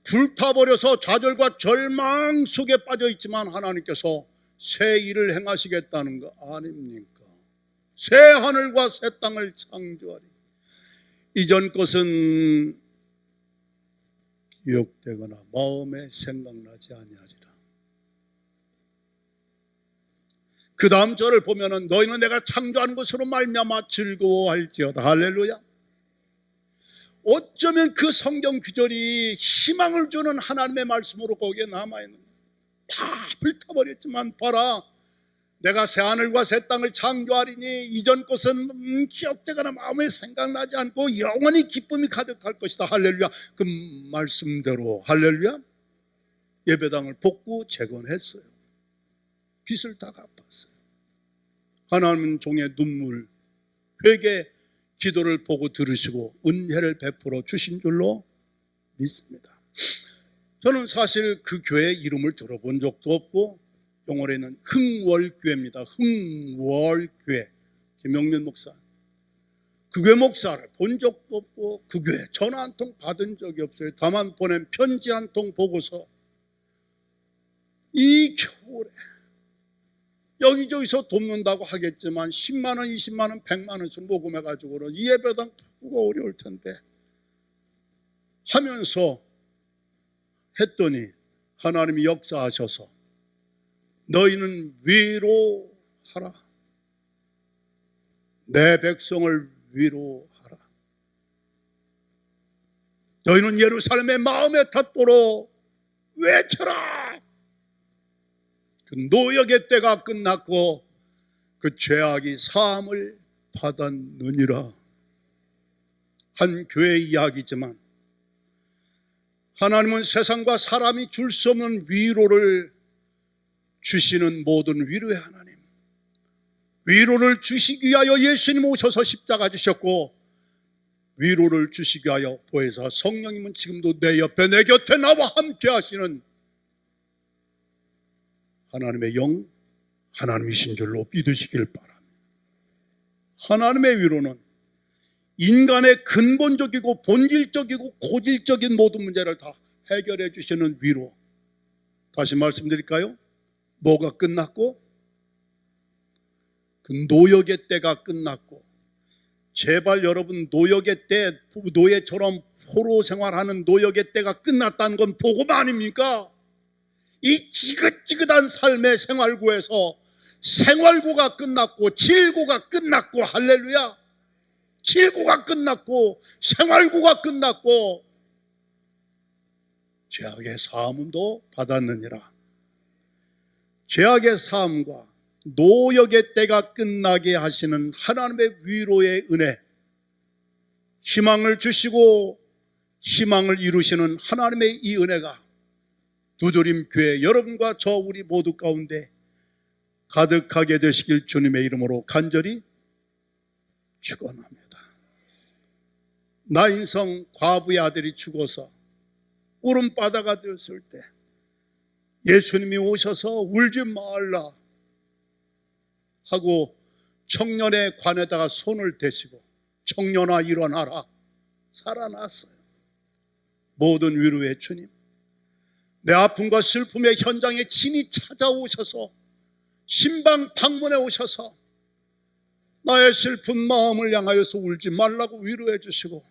A: 불타버려서 좌절과 절망 속에 빠져 있지만 하나님께서 새 일을 행하시겠다는 거 아닙니까? 새 하늘과 새 땅을 창조하리. 이전 것은 기억되거나 마음에 생각나지 아니하리라. 그 다음 절을 보면은, 너희는 내가 창조한 것으로 말미암아 즐거워할지어다. 할렐루야. 어쩌면 그 성경 규절이 희망을 주는 하나님의 말씀으로 거기에 남아있는 거예요. 다 불타버렸지만 봐라, 내가 새 하늘과 새 땅을 창조하리니 이전 것은 기억되거나 마음에 생각나지 않고 영원히 기쁨이 가득할 것이다. 할렐루야. 그 말씀대로 할렐루야, 예배당을 복구 재건했어요. 빚을 다 갚았어요. 하나님은 종의 눈물, 회개, 기도를 보고 들으시고 은혜를 베풀어 주신 줄로 믿습니다. 저는 사실 그 교회 이름을 들어본 적도 없고, 영어로는 흥월교회입니다. 흥월교회. 김영민 목사. 그 교회 목사를 본 적도 없고 그 교회 전화 한 통 받은 적이 없어요. 다만 보낸 편지 한 통 보고서 이 겨울에 여기저기서 돕는다고 하겠지만 10만 원, 20만 원, 100만 원씩 모금해가지고는 이 예배당 바꾸고 어려울 텐데 하면서 했더니 하나님이 역사하셔서 너희는 위로하라. 내 백성을 위로하라. 너희는 예루살렘의 마음의 탓보로 외쳐라. 그 노역의 때가 끝났고 그 죄악이 사함을 받았느니라. 한 교회 이야기지만 하나님은 세상과 사람이 줄 수 없는 위로를 주시는 모든 위로의 하나님, 위로를 주시기 위하여 예수님 오셔서 십자가 지셨고, 위로를 주시기 위하여 보혜사 성령님은 지금도 내 옆에 내 곁에 나와 함께 하시는 하나님의 영, 하나님이신 줄로 믿으시길 바랍니다. 하나님의 위로는 인간의 근본적이고 본질적이고 고질적인 모든 문제를 다 해결해 주시는 위로. 다시 말씀드릴까요? 뭐가 끝났고? 그 노역의 때가 끝났고, 제발 여러분 노역의 때, 노예처럼 포로 생활하는 노역의 때가 끝났다는 건 복음 아닙니까? 이 지긋지긋한 삶의 생활고에서 생활고가 끝났고 질고가 끝났고, 할렐루야, 질고가 끝났고 생활고가 끝났고 죄악의 사함도 받았느니라. 죄악의 사함과 노역의 때가 끝나게 하시는 하나님의 위로의 은혜, 희망을 주시고 희망을 이루시는 하나님의 이 은혜가 두드림 교회 여러분과 저 우리 모두 가운데 가득하게 되시길 주님의 이름으로 간절히 축원합니다. 나인성 과부의 아들이 죽어서 울음바다가 되었을 때 예수님이 오셔서 울지 말라 하고 청년의 관에다가 손을 대시고 청년아 일어나라, 살아났어요. 모든 위로의 주님, 내 아픔과 슬픔의 현장에 친히 찾아오셔서 신방 방문에 오셔서 나의 슬픈 마음을 향하여서 울지 말라고 위로해 주시고,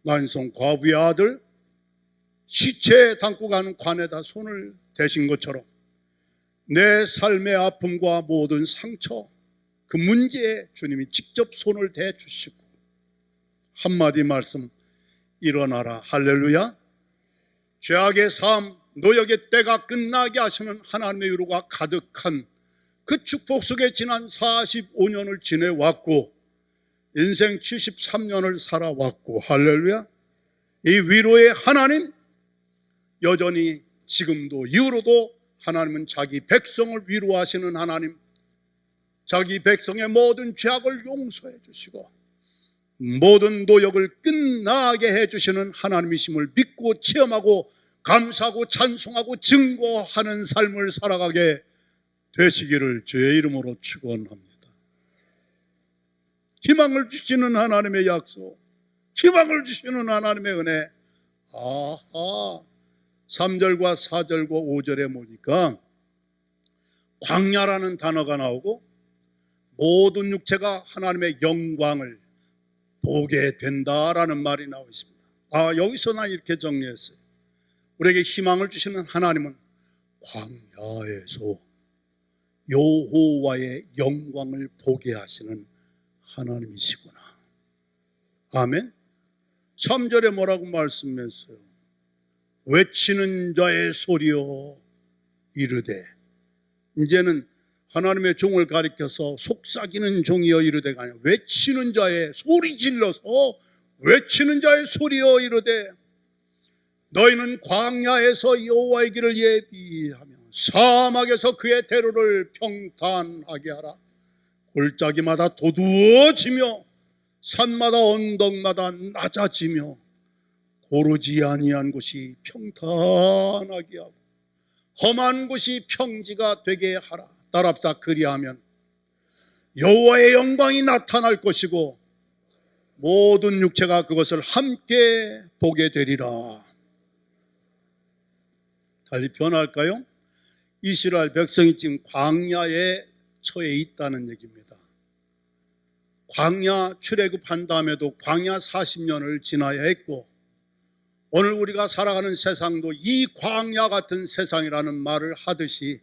A: 나인성 과부의 아들 시체에 담고 가는 관에다 손을 대신 것처럼 내 삶의 아픔과 모든 상처, 그 문제에 주님이 직접 손을 대 주시고 한마디 말씀, 일어나라, 할렐루야. 죄악의 삶, 노역의 때가 끝나게 하시는 하나님의 위로가 가득한 그 축복 속에 지난 45년을 지내왔고 인생 73년을 살아왔고, 할렐루야, 이 위로의 하나님, 여전히 지금도 이후로도 하나님은 자기 백성을 위로하시는 하나님, 자기 백성의 모든 죄악을 용서해 주시고 모든 노역을 끝나게 해주시는 하나님이심을 믿고 체험하고 감사하고 찬송하고 증거하는 삶을 살아가게 되시기를 주의 이름으로 축원합니다. 희망을 주시는 하나님의 약속, 희망을 주시는 하나님의 은혜. 3절과 4절과 5절에 보니까 광야라는 단어가 나오고 모든 육체가 하나님의 영광을 보게 된다라는 말이 나와 있습니다. 여기서 나 이렇게 정리했어요. 우리에게 희망을 주시는 하나님은 광야에서 여호와의 영광을 보게 하시는 하나님이시구나. 아멘. 3절에 뭐라고 말씀했어요? 외치는 자의 소리여 이르되, 이제는 하나님의 종을 가리켜서 속삭이는 종이여 이르되가 아니라 외치는 자의, 소리 질러서 외치는 자의 소리여 이르되, 너희는 광야에서 여호와의 길을 예비하며 사막에서 그의 대로를 평탄하게 하라. 골짜기마다 도두어지며 산마다 언덕마다 낮아지며 고르지 아니한 곳이 평탄하게 하고 험한 곳이 평지가 되게 하라. 따랍다 그리하면 여호와의 영광이 나타날 것이고 모든 육체가 그것을 함께 보게 되리라. 달리 변할까요? 이스라엘 백성이 지금 광야에 처해 있다는 얘기입니다. 광야 출애굽한 다음에도 광야 40년을 지나야 했고, 오늘 우리가 살아가는 세상도 이 광야 같은 세상이라는 말을 하듯이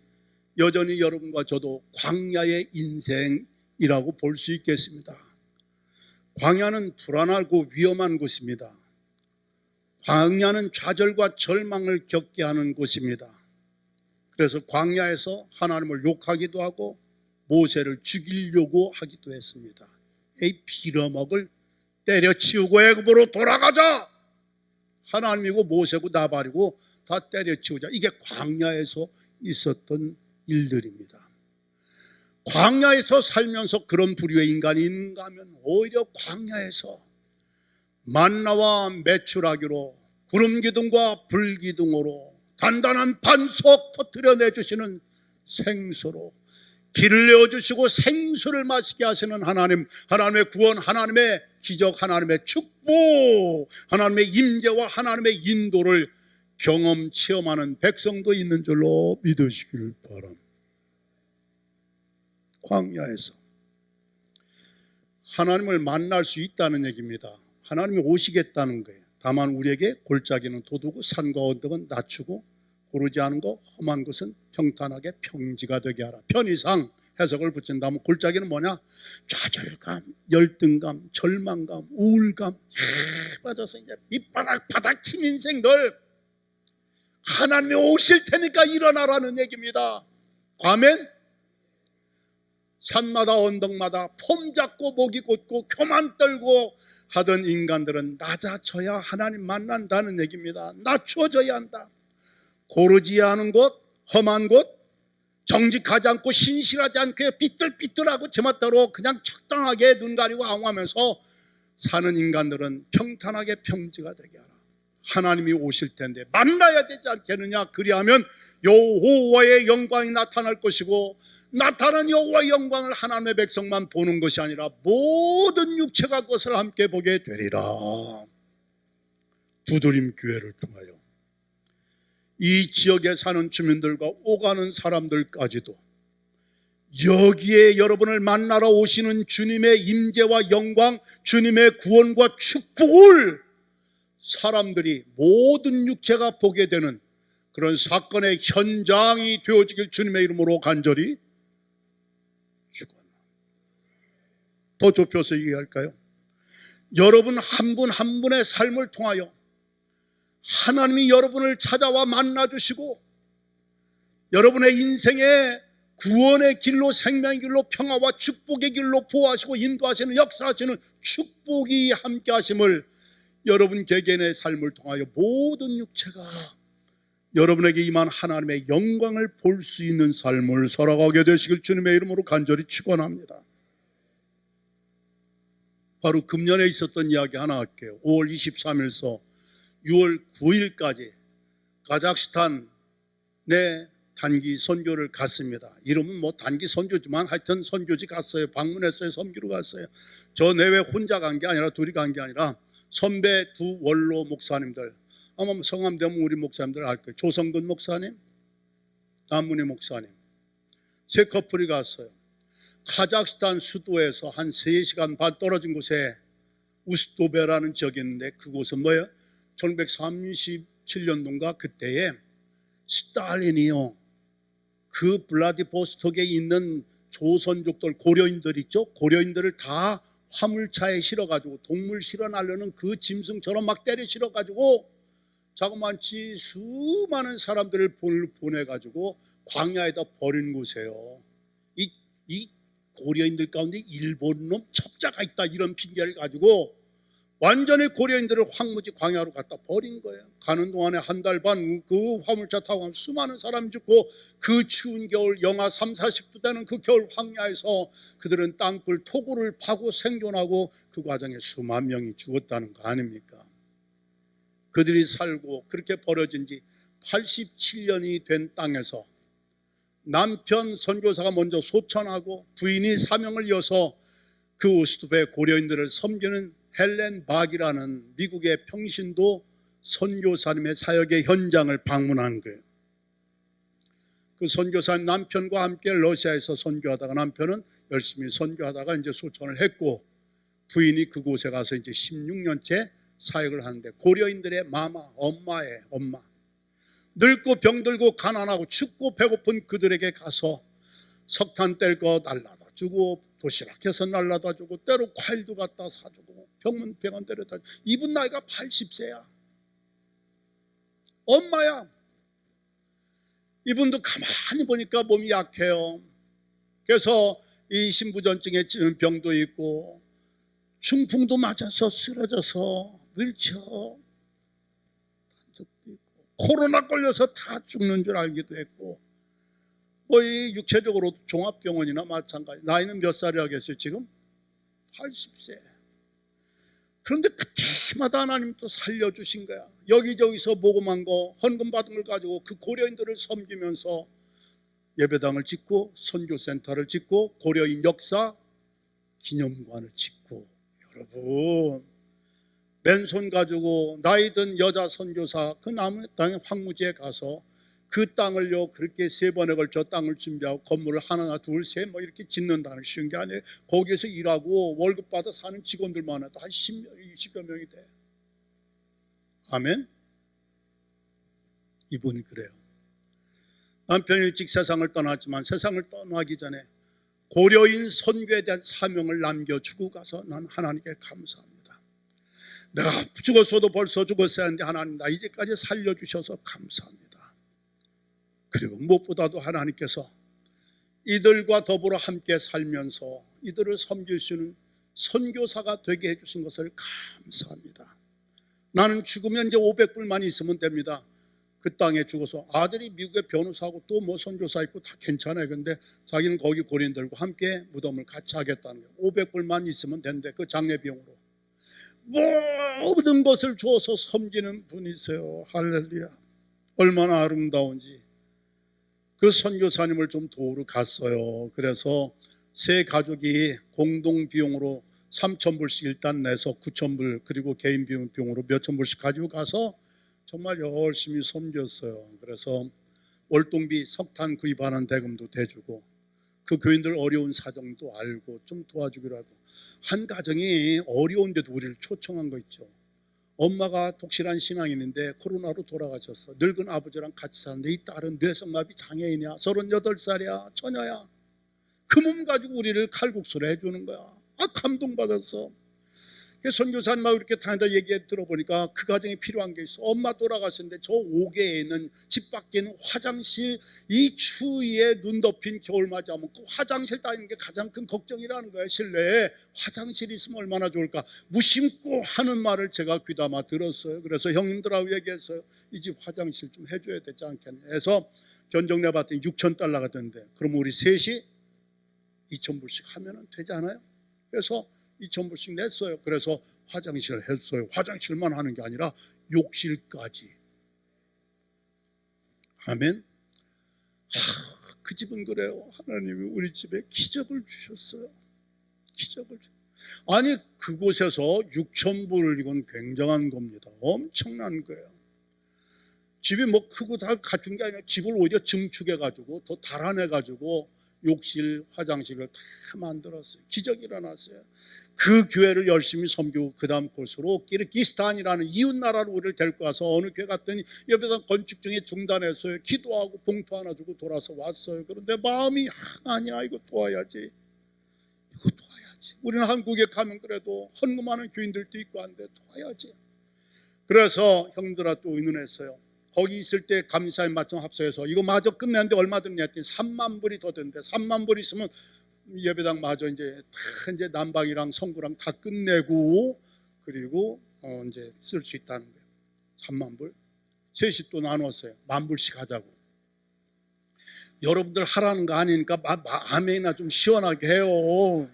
A: 여전히 여러분과 저도 광야의 인생이라고 볼 수 있겠습니다. 광야는 불안하고 위험한 곳입니다. 광야는 좌절과 절망을 겪게 하는 곳입니다. 그래서 광야에서 하나님을 욕하기도 하고 모세를 죽이려고 하기도 했습니다. 이 빌어먹을 때려치우고 애굽으로 돌아가자. 하나님이고 모세고 나발이고 다 때려치우자. 이게 광야에서 있었던 일들입니다. 광야에서 살면서 그런 부류의 인간이 있는가 하면 오히려 광야에서 만나와 메추라기로 구름기둥과 불기둥으로 단단한 반석 터뜨려 내주시는 생수로 길을 내어주시고 생수를 마시게 하시는 하나님, 하나님의 구원, 하나님의 기적, 하나님의 축복, 하나님의 임재와 하나님의 인도를 경험, 체험하는 백성도 있는 줄로 믿으시길 바랍니다. 광야에서 하나님을 만날 수 있다는 얘기입니다. 하나님이 오시겠다는 거예요. 다만 우리에게 골짜기는 돋우고 산과 언덕은 낮추고 고르지 않은 것, 험한 것은 평탄하게 평지가 되게 하라. 편의상 해석을 붙인다면 골짜기는 뭐냐? 좌절감, 열등감, 절망감, 우울감 빠져서 이제 밑바닥 바닥 친 인생들, 하나님이 오실 테니까 일어나라는 얘기입니다. 아멘. 산마다 언덕마다 폼 잡고 목이 곧고 교만 떨고 하던 인간들은 낮아져야 하나님 만난다는 얘기입니다. 낮춰져야 한다. 고르지 않은 곳, 험한 곳, 정직하지 않고 신실하지 않고 삐뚤삐뚤하고 제멋대로 그냥 적당하게 눈 가리고 앙하면서 사는 인간들은 평탄하게 평지가 되게 하라. 하나님이 오실 텐데 만나야 되지 않겠느냐. 그리하면 여호와의 영광이 나타날 것이고, 나타난 여호와의 영광을 하나님의 백성만 보는 것이 아니라 모든 육체가 그것을 함께 보게 되리라. 두드림 교회를 통하여 이 지역에 사는 주민들과 오가는 사람들까지도 여기에 여러분을 만나러 오시는 주님의 임재와 영광, 주님의 구원과 축복을 사람들이 모든 육체가 보게 되는 그런 사건의 현장이 되어지길 주님의 이름으로 간절히 축원합니다. 더 좁혀서 얘기할까요? 여러분 한 분 한 분의 삶을 통하여 하나님이 여러분을 찾아와 만나주시고 여러분의 인생의 구원의 길로, 생명의 길로, 평화와 축복의 길로 보호하시고 인도하시는, 역사하시는 축복이 함께 하심을 여러분 개개인의 삶을 통하여 모든 육체가 여러분에게 임한 하나님의 영광을 볼 수 있는 삶을 살아가게 되시길 주님의 이름으로 간절히 축원합니다. 바로 금년에 있었던 이야기 하나 할게요. 5월 23일서 6월 9일까지 카자흐스탄에 단기 선교를 갔습니다. 이름은 뭐 단기 선교지만 하여튼 선교지 갔어요. 방문했어요. 섬기러 갔어요. 저 내외 혼자 간 게 아니라, 둘이 간 게 아니라 선배 두 원로 목사님들, 아마 성함 되면 우리 목사님들 알 거예요. 조성근 목사님, 남문희 목사님, 세 커플이 갔어요. 카자흐스탄 수도에서 한 3시간 반 떨어진 곳에 우스도베라는 지역이 있는데, 그곳은 뭐예요? 1937년도인가 그때에 스탈린이요, 그 블라디보스톡에 있는 조선족들, 고려인들 있죠? 고려인들을 다 화물차에 실어가지고 동물 실어나려는 그 짐승처럼 막 때려 실어가지고 자그마치 수많은 사람들을 보내가지고 광야에다 버린 곳이에요. 이 고려인들 가운데 일본놈 첩자가 있다, 이런 핑계를 가지고 완전히 고려인들을 황무지 광야로 갖다 버린 거예요. 가는 동안에 한 달 반 그 화물차 타고 가면 수많은 사람이 죽고, 그 추운 겨울 영하 30, 40도 되는 그 겨울 황야에서 그들은 땅굴 토굴을 파고 생존하고 그 과정에 수만 명이 죽었다는 거 아닙니까? 그들이 살고 그렇게 버려진 지 87년이 된 땅에서 남편 선교사가 먼저 소천하고 부인이 사명을 이어서 그 우스투베 고려인들을 섬기는 헬렌 박이라는 미국의 평신도 선교사님의 사역의 현장을 방문한 거예요. 그 선교사님 남편과 함께 러시아에서 선교하다가, 남편은 열심히 선교하다가 이제 소천을 했고, 부인이 그곳에 가서 이제 16년째 사역을 하는데, 고려인들의 마마, 엄마의 엄마, 늙고 병들고 가난하고 춥고 배고픈 그들에게 가서 석탄 뗄 거 날라다 주고, 도시락 해서 날라다 주고, 때로 과일도 갖다 사주고, 병원 데려다 주고. 이분 나이가 80세야. 엄마야. 이분도 가만히 보니까 몸이 약해요. 그래서 이 신부전증의 병도 있고, 중풍도 맞아서 쓰러져서 윌체어. 코로나 걸려서 다 죽는 줄 알기도 했고, 뭐 이 육체적으로 종합병원이나 마찬가지. 나이는 몇 살이라겠어요 지금? 80세. 그런데 그때마다 하나님 또 살려주신 거야. 여기저기서 모금한 거, 헌금 받은 걸 가지고 그 고려인들을 섬기면서 예배당을 짓고 선교센터를 짓고 고려인 역사 기념관을 짓고, 여러분 맨손 가지고 나이 든 여자 선교사 그 남은 땅의 황무지에 가서 그 땅을요 그렇게 3번에 걸쳐 땅을 준비하고 건물을 하나 둘 셋 뭐 이렇게 짓는다는 쉬운 게 아니에요. 거기에서 일하고 월급 받아 사는 직원들만 해도 한 10명, 20여 명이 돼. 아멘. 이분이 그래요. 남편이 일찍 세상을 떠났지만 세상을 떠나기 전에 고려인 선교에 대한 사명을 남겨주고 가서 난 하나님께 감사합니다. 내가 죽었어도 벌써 죽었어야 하는데 하나님 나 이제까지 살려주셔서 감사합니다. 그리고 무엇보다도 하나님께서 이들과 더불어 함께 살면서 이들을 섬길 수 있는 선교사가 되게 해주신 것을 감사합니다. 나는 죽으면 이제 500불만 있으면 됩니다. 그 땅에 죽어서 아들이 미국에 변호사하고 또 뭐 선교사 있고 다 괜찮아요. 근데 자기는 거기 고린들과 함께 무덤을 같이 하겠다는 거예요. 500불만 있으면 된대. 그 장례 비용으로 모든 것을 주어서 섬기는 분이세요. 할렐루야. 얼마나 아름다운지. 그 선교사님을 좀 도우러 갔어요. 그래서 세 가족이 공동 비용으로 3,000불씩 일단 내서 9,000불 그리고 개인 비용으로 몇천 불씩 가지고 가서 정말 열심히 섬겼어요. 그래서 월동비 석탄 구입하는 대금도 대주고 그 교인들 어려운 사정도 알고 좀 도와주기로 하고, 한 가정이 어려운데도 우리를 초청한 거 있죠. 엄마가 독실한 신앙인인데 코로나로 돌아가셨어. 늙은 아버지랑 같이 사는데 이 딸은 뇌성마비 장애인이야. 38살이야. 처녀야. 그 몸 가지고 우리를 칼국수를 해주는 거야. 감동받았어. 선교사님하고 이렇게 다니다 얘기 들어보니까 그 가정에 필요한 게 있어. 엄마 돌아가셨는데 저 5개에는 집 밖에는 화장실, 이 추위에 눈 덮인 겨울 맞이하면 그 화장실 다니는 게 가장 큰 걱정이라는 거예요. 실내에 화장실이 있으면 얼마나 좋을까. 무심코 하는 말을 제가 귀담아 들었어요. 그래서 형님들하고 얘기했어요. 이 집 화장실 좀 해줘야 되지 않겠냐 해서 견적내 봤더니 6,000달러가 된대. 그럼 우리 셋이 2,000불씩 하면 되지 않아요? 그래서 2,000불씩 냈어요. 그래서 화장실을 했어요. 화장실만 하는 게 아니라 욕실까지. 아멘. 그 집은 그래요. 하나님이 우리 집에 기적을 주셨어요. 기적을. 아니 그곳에서 6,000불 이건 굉장한 겁니다. 엄청난 거예요. 집이 뭐 크고 다 갖춘 게 아니라 집을 오히려 증축해가지고 더 달아내가지고 욕실, 화장실을 다 만들었어요. 기적이 일어났어요. 그 교회를 열심히 섬기고 그 다음 곳으로 키르기스탄이라는 이웃나라로 우리를 데리고 와서 어느 교회 갔더니 예배당 건축 중에 중단했어요. 기도하고 봉투 하나 주고 돌아서 왔어요. 그런데 마음이 아니야 이거 도와야지. 이거 도와야지. 우리는 한국에 가면 그래도 헌금하는 교인들도 있고 한데 도와야지. 그래서 형들아 또 의논했어요. 거기 있을 때 감사의 맞춤 합서해서 이거 마저 끝내는데 얼마 드냐 했더니 3만 불이 더 든대. 3만 불 있으면 예배당 마저 이제 난방이랑 성구랑 다 끝내고 그리고 이제 쓸 수 있다는 거예요. 3만 불. 셋이 또 나눴어요. 10,000불씩 하자고. 여러분들 하라는 거 아니니까 아멘이나 좀 시원하게 해요.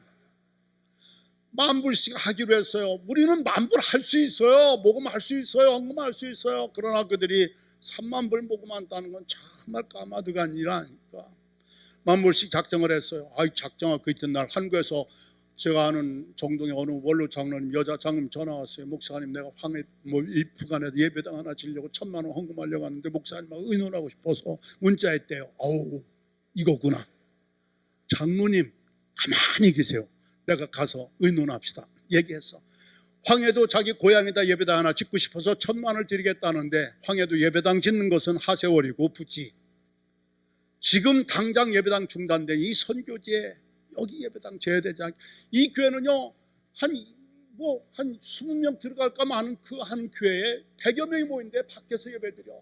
A: 10,000불씩 하기로 했어요. 우리는 10,000불 할 수 있어요. 모금할 수 있어요. 헌금할 수 있어요. 그러나 그들이 30,000불 모금한다는 건 정말 까마득한 일이니까 10,000불씩 작정을 했어요. 작정할 그 이튿날 한국에서 제가 아는 정동의 어느 원로 장로님, 여자 장로님 전화 왔어요. 목사님 내가 황해 이프간에 예배당 하나 지려고 1,000,000원 헌금하려고 하는데 목사님하고 의논하고 싶어서 문자했대요. 이거구나. 장로님 가만히 계세요. 내가 가서 의논합시다. 얘기했어. 황해도 자기 고향에다 예배당 하나 짓고 싶어서 1,000,000원을 드리겠다는데 황해도 예배당 짓는 것은 하세월이고 부지. 지금 당장 예배당 중단된 이 선교지에 여기 예배당 재야 되지 않게. 이 교회는요 한 20명 들어갈까 마는 그 한 교회에 100여 명이 모인데 밖에서 예배드려.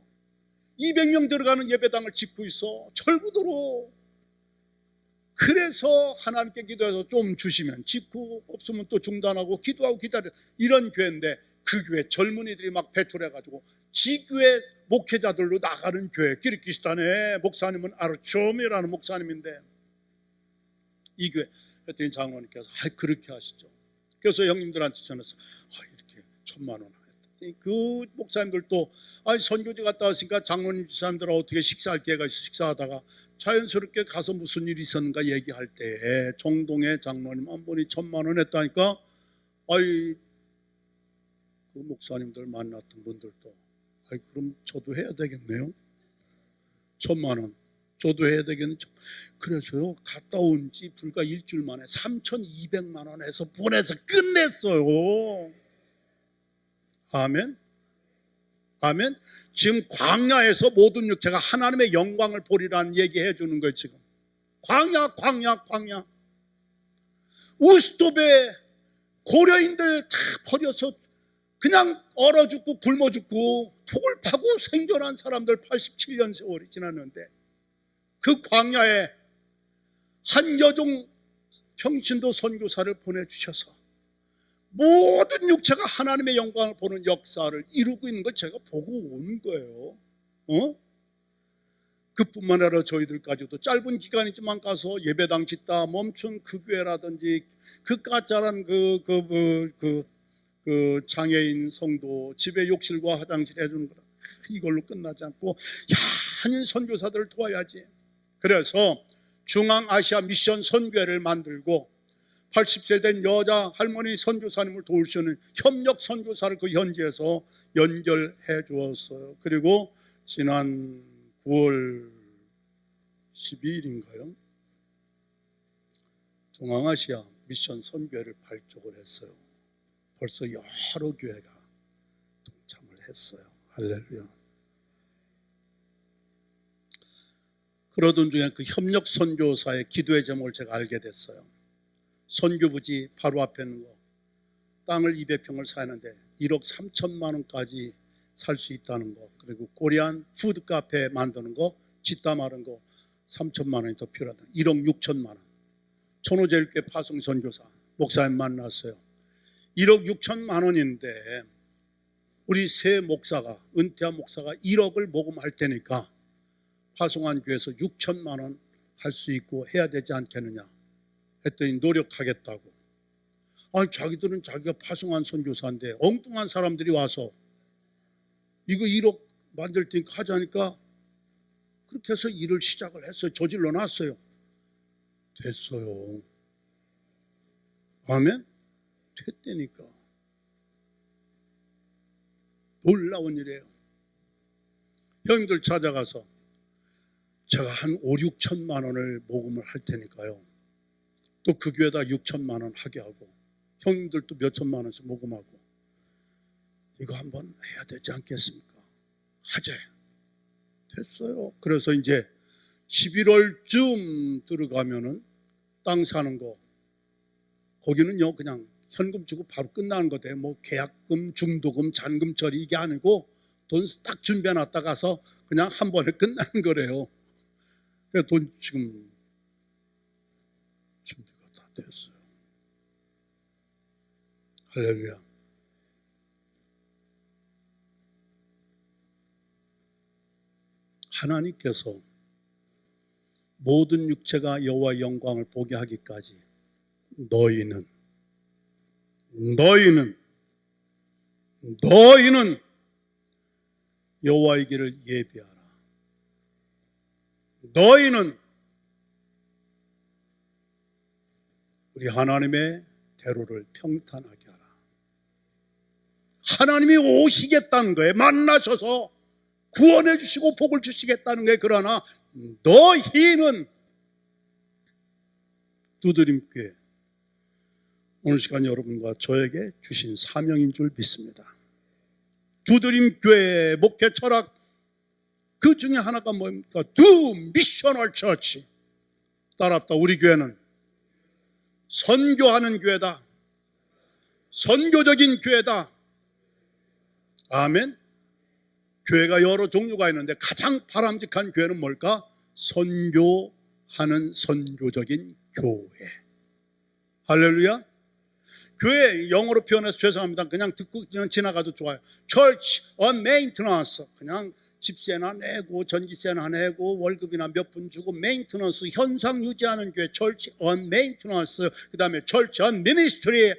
A: 200명 들어가는 예배당을 짓고 있어. 철구도로. 그래서 하나님께 기도해서 좀 주시면 짓고 없으면 또 중단하고 기도하고 기다려. 이런 교회인데 그 교회 젊은이들이 막 배출해가지고 지교회 목회자들로 나가는 교회, 키르기스탄의 목사님은 아르초미라는 목사님인데, 이 교회 했더니 장로님께서 그렇게 하시죠. 그래서 형님들한테 전해서 이렇게 1,000만 원 했더니 그 목사님들도 선교지 갔다 왔으니까 장로님 집사님들하고 어떻게 식사할 기회가 있어 식사하다가 자연스럽게 가서 무슨 일이 있었는가 얘기할 때 정동의 장로님 한 분이 1,000만 원 했다니까 그 목사님들 만났던 분들도 그럼 저도 해야 되겠네요. 1,000만 원 저도 해야 되겠네. 그래서요 갔다 온 지 불과 일주일 만에 3,200만 원에서 보내서 끝냈어요. 아멘. 아멘. 지금 광야에서 모든 육체가 하나님의 영광을 보리라는 얘기해 주는 거예요. 지금 광야. 우스톱에 고려인들 다 버려서 그냥 얼어 죽고 굶어 죽고 독을 파고 생존한 사람들 87년 세월이 지났는데, 그 광야에 한여종 평신도 선교사를 보내주셔서 모든 육체가 하나님의 영광을 보는 역사를 이루고 있는 걸 제가 보고 온 거예요. 그뿐만 아니라 저희들까지도 짧은 기간이지만 가서 예배당 짓다 멈춘 그 교회라든지 그 까짜란 그 장애인 성도 집에 욕실과 화장실 해주는 거라 이걸로 끝나지 않고 한인 선교사들을 도와야지. 그래서 중앙아시아 미션 선교회를 만들고 80세 된 여자 할머니 선교사님을 도울 수 있는 협력 선교사를 그 현지에서 연결해 주었어요. 그리고 지난 9월 12일인가요? 중앙아시아 미션 선교회를 발족을 했어요. 벌써 여러 교회가 동참을 했어요. 할렐루야. 그러던 중에 그 협력 선교사의 기도의 제목을 제가 알게 됐어요. 선교부지 바로 앞에 있는 거 땅을 200평을 사는데 1억 3천만 원까지 살 수 있다는 거, 그리고 코리안 푸드 카페 만드는 거 짓다 마른 거 3천만 원이 더 필요하다. 1억 6천만 원. 천호제일교회 파송 선교사 목사님 만났어요. 1억 6천만 원인데 우리 새 목사가, 은퇴한 목사가 1억을 모금할 테니까 파송한 교회에서 6천만 원 할 수 있고 해야 되지 않겠느냐 했더니 노력하겠다고. 자기들은 자기가 파송한 선교사인데 엉뚱한 사람들이 와서 이거 1억 만들 테니까 하자니까 그렇게 해서 일을 시작을 했어요. 저질러 놨어요. 됐어요. 아멘? 됐다니까. 놀라운 일이에요. 형님들 찾아가서 제가 한 5, 6천만 원을 모금을 할 테니까요. 또 그 교회다 6천만 원 하게 하고 형님들도 몇 천만 원씩 모금하고 이거 한번 해야 되지 않겠습니까? 하재. 됐어요. 그래서 이제 11월쯤 들어가면은 땅 사는 거 거기는요 그냥 현금 주고 바로 끝나는 거대요. 뭐 계약금, 중도금, 잔금 처리 이게 아니고 돈 딱 준비해 놨다 가서 그냥 한 번에 끝나는 거래요. 그래서 돈 지금 준비가 다 됐어요. 할렐루야. 하나님께서 모든 육체가 여호와의 영광을 보게 하기까지 너희는 여호와의 길을 예비하라. 너희는 우리 하나님의 대로를 평탄하게 하라. 하나님이 오시겠다는 거예요. 만나셔서 구원해 주시고 복을 주시겠다는 거예요. 그러나 너희는 두드림교회 오늘 시간 여러분과 저에게 주신 사명인 줄 믿습니다. 두드림교회의 목회 철학 그 중에 하나가 뭡니까? 두 미셔널 처치. 따라합다. 우리 교회는 선교하는 교회다. 선교적인 교회다. 아멘. 교회가 여러 종류가 있는데 가장 바람직한 교회는 뭘까? 선교하는 선교적인 교회. 할렐루야. 교회 영어로 표현해서 죄송합니다. 그냥 듣고 그냥 지나가도 좋아요. Church on maintenance. 그냥 집세나 내고 전기세나 내고 월급이나 몇 푼 주고 메인터넌스 현상 유지하는 교회 Church on maintenance. 그 다음에 Church on ministry.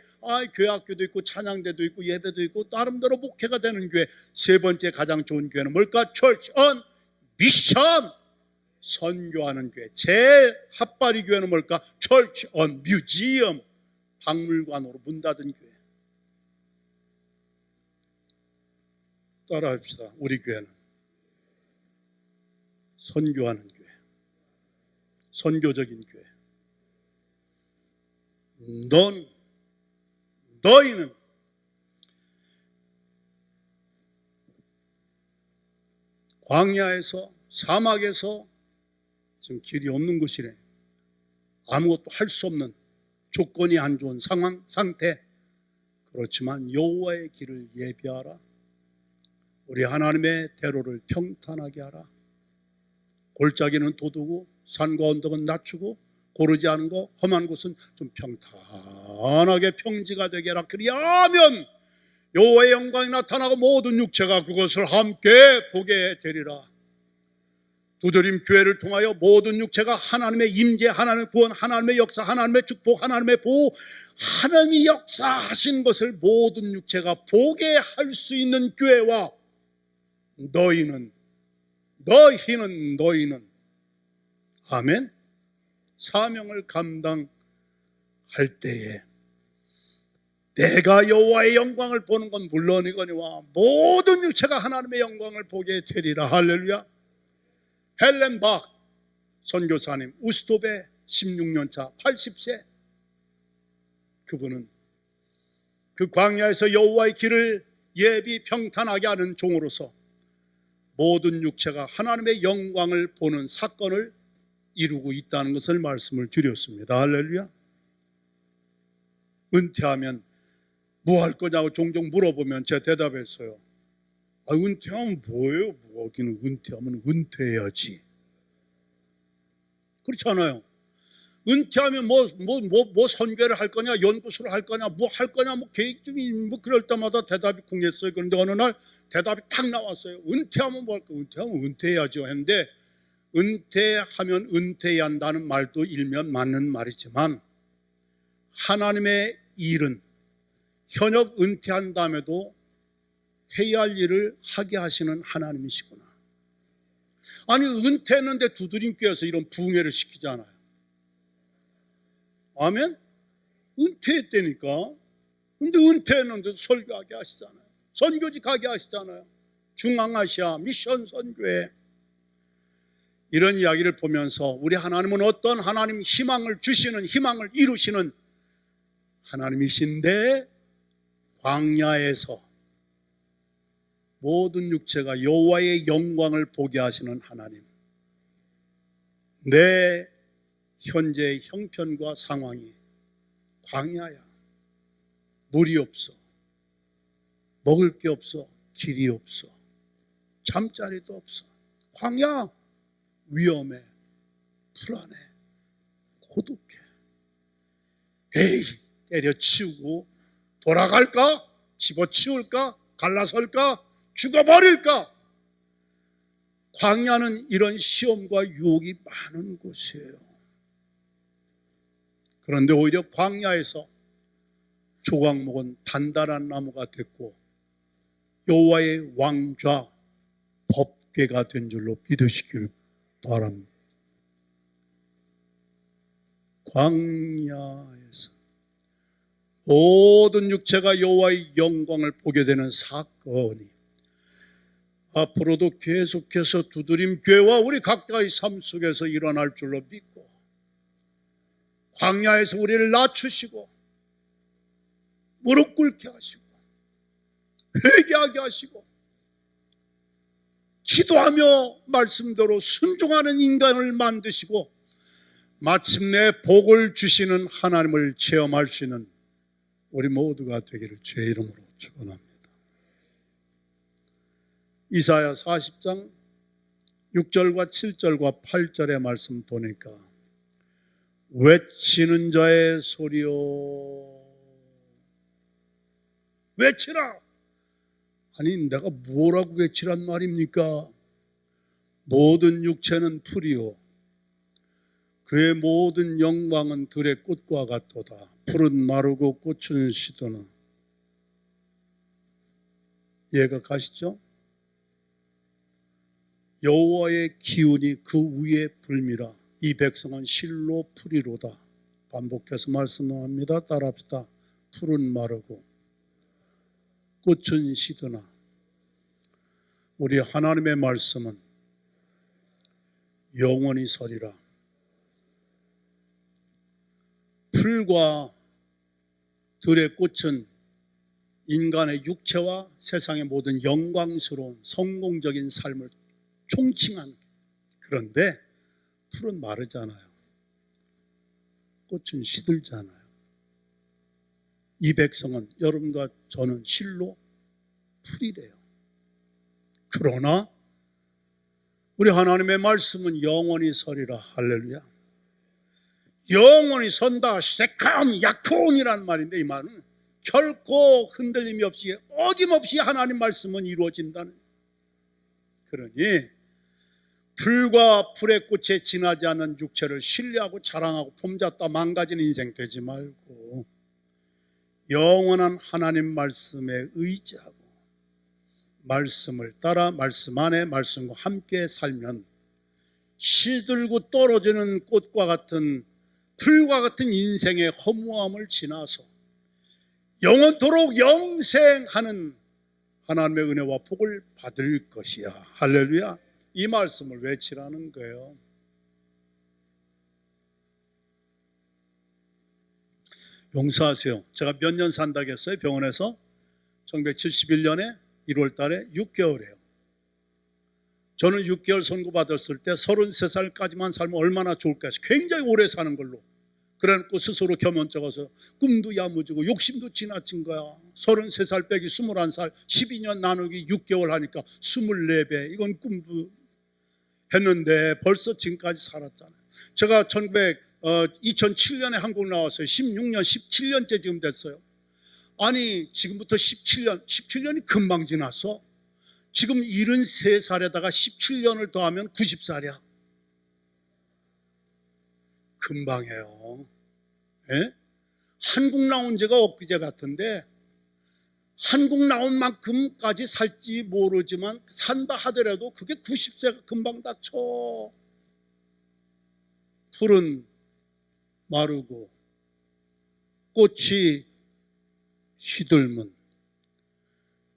A: 교회 학교도 있고 찬양대도 있고 예배도 있고 나름대로 목회가 되는 교회. 세 번째 가장 좋은 교회는 뭘까? Church on mission. 선교하는 교회. 제일 핫바리 교회는 뭘까? Church on museum. 박물관으로 문 닫은 교회. 따라합시다. 우리 교회는 선교하는 교회, 선교적인 교회. 너희는 광야에서 사막에서 지금 길이 없는 곳이래. 아무것도 할 수 없는 조건이 안 좋은 상태. 그렇지만 여호와의 길을 예비하라. 우리 하나님의 대로를 평탄하게 하라. 골짜기는 돋우고 산과 언덕은 낮추고 고르지 않은 거 험한 곳은 좀 평탄하게 평지가 되게 하라. 그리하면 여호와의 영광이 나타나고 모든 육체가 그것을 함께 보게 되리라. 두드림 교회를 통하여 모든 육체가 하나님의 임재, 하나님의 구원, 하나님의 역사, 하나님의 축복, 하나님의 보호, 하나님이 역사하신 것을 모든 육체가 보게 할 수 있는 교회와 너희는 아멘, 사명을 감당할 때에 내가 여호와의 영광을 보는 건 물론이거니와 모든 육체가 하나님의 영광을 보게 되리라. 할렐루야. 헬렌 박 선교사님, 우스톱에 16년차 80세. 그분은 그 광야에서 여호와의 길을 예비 평탄하게 하는 종으로서 모든 육체가 하나님의 영광을 보는 사건을 이루고 있다는 것을 말씀을 드렸습니다. 할렐루야. 은퇴하면 뭐 할 거냐고 종종 물어보면 제가 대답했어요. 은퇴하면 뭐예요? 뭐하기는 은퇴하면 은퇴해야지. 그렇지 않아요? 은퇴하면 뭐 선교를 할 거냐, 연구소를 할 거냐, 뭐 할 거냐, 뭐 계획 중이 뭐 그럴 때마다 대답이 궁했어요. 그런데 어느 날 대답이 딱 나왔어요. 은퇴하면 뭐 할 거야? 은퇴하면 은퇴해야죠. 했는데 은퇴하면 은퇴해야 한다는 말도 일면 맞는 말이지만 하나님의 일은 현역 은퇴한 다음에도 해야 할 일을 하게 하시는 하나님이시구나. 아니 은퇴했는데 두드림교에서 이런 부흥회를 시키잖아요. 아멘? 은퇴했다니까. 근데 은퇴했는데 설교하게 하시잖아요. 선교지 가게 하시잖아요. 중앙아시아 미션 선교회. 이런 이야기를 보면서 우리 하나님은 어떤 하나님, 희망을 주시는, 희망을 이루시는 하나님이신데 광야에서 모든 육체가 여호와의 영광을 보게 하시는 하나님. 내 현재의 형편과 상황이 광야야. 물이 없어. 먹을 게 없어. 길이 없어. 잠자리도 없어. 광야. 위험해. 불안해. 고독해. 에이, 때려치우고 돌아갈까? 집어치울까? 갈라설까? 죽어버릴까? 광야는 이런 시험과 유혹이 많은 곳이에요. 그런데 오히려 광야에서 조각목은 단단한 나무가 됐고 여호와의 왕좌 법궤가 된 줄로 믿으시길 바랍니다. 광야에서 모든 육체가 여호와의 영광을 보게 되는 사건이 앞으로도 계속해서 두드림 교회와 우리 각자의 삶 속에서 일어날 줄로 믿고 광야에서 우리를 낮추시고 무릎 꿇게 하시고 회개하게 하시고 기도하며 말씀대로 순종하는 인간을 만드시고 마침내 복을 주시는 하나님을 체험할 수 있는 우리 모두가 되기를 주의 이름으로 축원합니다. 이사야 40장 6절과 7절과 8절의 말씀 보니까 외치는 자의 소리요 외치라. 아니 내가 뭐라고 외치란 말입니까? 모든 육체는 풀이요 그의 모든 영광은 들의 꽃과 같도다. 풀은 마르고 꽃은 시드나. 이해가 가시죠? 여호와의 기운이 그 위에 불미라. 이 백성은 실로 풀이로다. 반복해서 말씀합니다. 따라합시다. 풀은 마르고 꽃은 시드나. 우리 하나님의 말씀은 영원히 서리라. 풀과 들의 꽃은 인간의 육체와 세상의 모든 영광스러운 성공적인 삶을 총칭한. 그런데 풀은 마르잖아요. 꽃은 시들잖아요. 이 백성은 여러분과 저는 실로 풀이래요. 그러나 우리 하나님의 말씀은 영원히 서리라. 할렐루야. 영원히 선다. 세칸 야콘이란 말인데 이 말은 결코 흔들림이 없이 어김없이 하나님 말씀은 이루어진다는. 그러니 풀과 풀의 꽃에 지나지 않는 육체를 신뢰하고 자랑하고 폼잡다 망가지는 인생 되지 말고 영원한 하나님 말씀에 의지하고 말씀을 따라 말씀 안에 말씀과 함께 살면 시들고 떨어지는 꽃과 같은 풀과 같은 인생의 허무함을 지나서 영원토록 영생하는 하나님의 은혜와 복을 받을 것이야. 할렐루야. 이 말씀을 외치라는 거예요. 용서하세요. 제가 몇 년 산다고 했어요? 병원에서 1971년에 1월 달에 6개월이에요. 저는 6개월 선고받았을 때 33살까지만 살면 얼마나 좋을까 해서 굉장히 오래 사는 걸로 그래놓고 스스로 겸연 적어서 꿈도 야무지고 욕심도 지나친 거야. 33살 빼기 21살 12년 나누기 6개월 하니까 24배. 이건 꿈도 했는데 벌써 지금까지 살았잖아요. 제가 2007년에 한국 나왔어요. 16년 17년째 지금 됐어요. 아니 지금부터 17년이 금방 지났어. 지금 73살에다가 17년을 더하면 90살이야. 금방해요. 예? 한국 나온 지가 엊그제 같은데 한국 나온 만큼까지 살지 모르지만 산다 하더라도 그게 90세가 금방 닥쳐. 풀은 마르고 꽃이 시들면